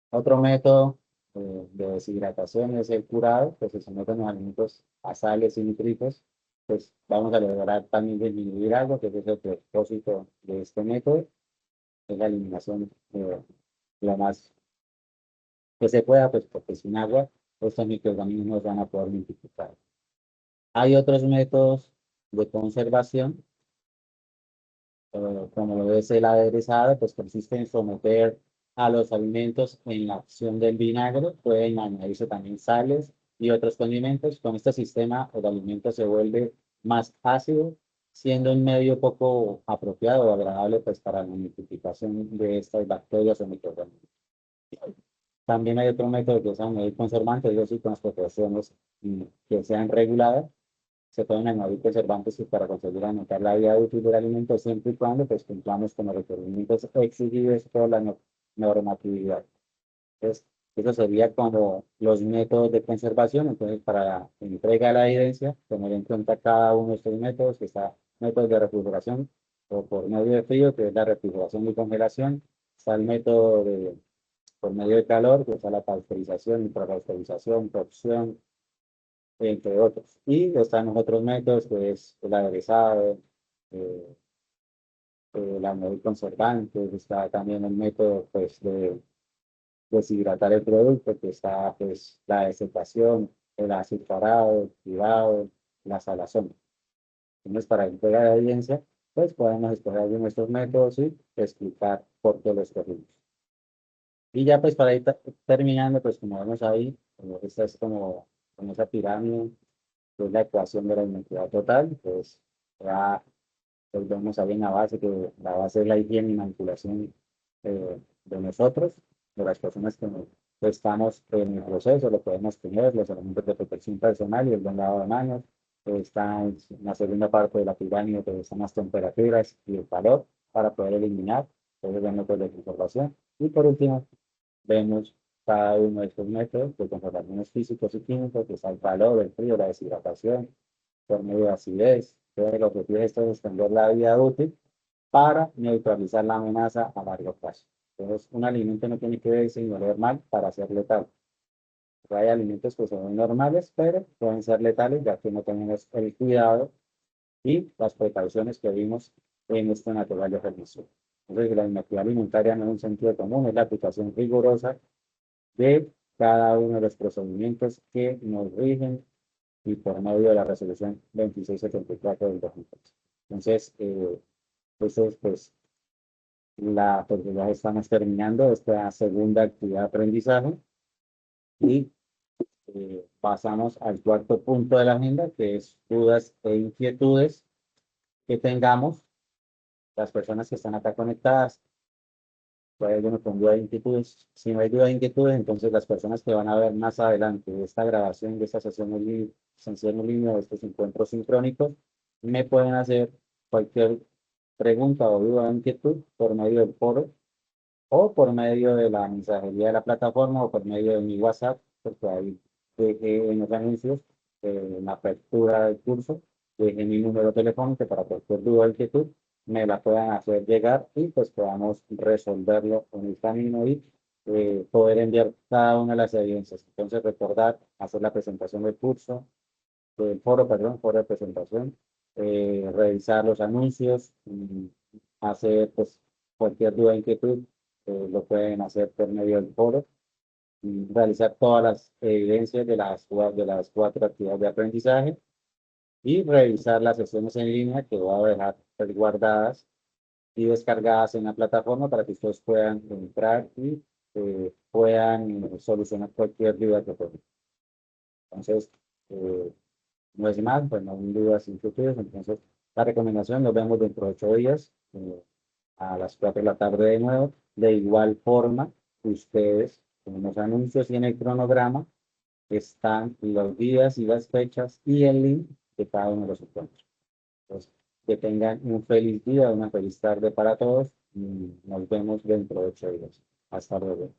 A: Otro método de deshidratación es el curado, que se someten los alimentos a sales y nitritos. Pues vamos a lograr también disminuir algo, que es el propósito de este método, es la eliminación lo más que se pueda, pues porque sin agua estos microorganismos no van a poder multiplicar. Hay otros métodos de conservación, como lo es el aderezado, pues consiste en someter a los alimentos en la acción del vinagre, pueden añadirse también sales y otros condimentos. Con este sistema el alimento se vuelve más ácido, siendo un medio poco apropiado o agradable pues, para la multiplicación de estas bacterias o microorganismos. También hay otro método que es añadir conservantes, es decir, con las proporciones que sean reguladas se pueden añadir conservantes para conseguir aumentar la vida útil del alimento siempre y cuando pues, cumplamos con los requerimientos exigidos por la normatividad. Entonces, eso sería como los métodos de conservación. Entonces, para la entrega de la evidencia, tener en cuenta cada uno de estos métodos, que está métodos de refrigeración o por medio de frío, que es la refrigeración y congelación. Está el método de por medio de calor, que está la pasteurización, micropasteurización, cocción, entre otros. Y están los otros métodos, que es el aderezado, eh, el añadir conservantes, está también el método pues, de deshidratar el producto, que está pues, la desecación, el azucarado, el cribado, la salazón. Entonces, para entrega de evidencia, pues podemos escoger algunos de estos métodos y explicar por qué los escogimos. Y ya pues para ir terminando, pues como vemos ahí, esta es como esa pirámide, que es la ecuación de la identidad total, pues ya pues, vemos ahí en la base que la base es la higiene y manipulación de nosotros, de las personas que estamos en el proceso, lo podemos tener, los elementos de protección personal y el buen lavado de manos. Está en la segunda parte de la pirámide, que están las temperaturas y el calor para poder eliminar todos los métodos de conservación. Y por último, vemos cada uno de estos métodos de conservación físicos y químicos, que está el calor, el frío, la deshidratación, por medio de acidez. Entonces, lo que tiene esto es extender la vida útil para neutralizar la amenaza a largo plazo. Entonces, un alimento no tiene que verse ni oler mal para ser letal. Hay alimentos que son normales, pero pueden ser letales ya que no tenemos el cuidado y las precauciones que vimos en este natural de ejercicio. Entonces, la inequidad alimentaria no es un sentido común, es la aplicación rigurosa de cada uno de los procedimientos que nos rigen y por medio de la resolución 2674 del 2003. Entonces, eso es pues Pues ya estamos terminando esta segunda actividad de aprendizaje y pasamos al cuarto punto de la agenda, que es dudas e inquietudes que tengamos las personas que están acá conectadas. Si hay alguno con duda de inquietudes, si no hay duda de inquietudes, entonces las personas que van a ver más adelante de esta grabación, de esta sesión en línea, de estos encuentros sincrónicos, me pueden hacer cualquier pregunta o duda o inquietud por medio del foro o por medio de la mensajería de la plataforma o por medio de mi WhatsApp, porque ahí dejé en los anuncios, en la apertura del curso, dejé mi número telefónico para cualquier duda o inquietud me la puedan hacer llegar y pues podamos resolverlo en el camino y poder enviar cada una de las evidencias. Entonces recordar hacer la presentación del curso, del foro, perdón, foro de presentación, revisar los anuncios, hacer pues cualquier duda, inquietud, lo pueden hacer por medio del foro, y realizar todas las evidencias de las cuatro actividades de aprendizaje y revisar las sesiones en línea que voy a dejar guardadas y descargadas en la plataforma para que ustedes puedan entrar y puedan solucionar cualquier duda que tengan. Entonces, eh, no es más, pues no hay dudas, inquietudes. Entonces, la recomendación, nos vemos dentro de 8 días a las 4 de la tarde de nuevo. De igual forma, ustedes, en los anuncios y en el cronograma, están los días y las fechas y el link de cada uno de los encuentros. Entonces, que tengan un feliz día, una feliz tarde para todos y nos vemos dentro de 8 días. Hasta luego.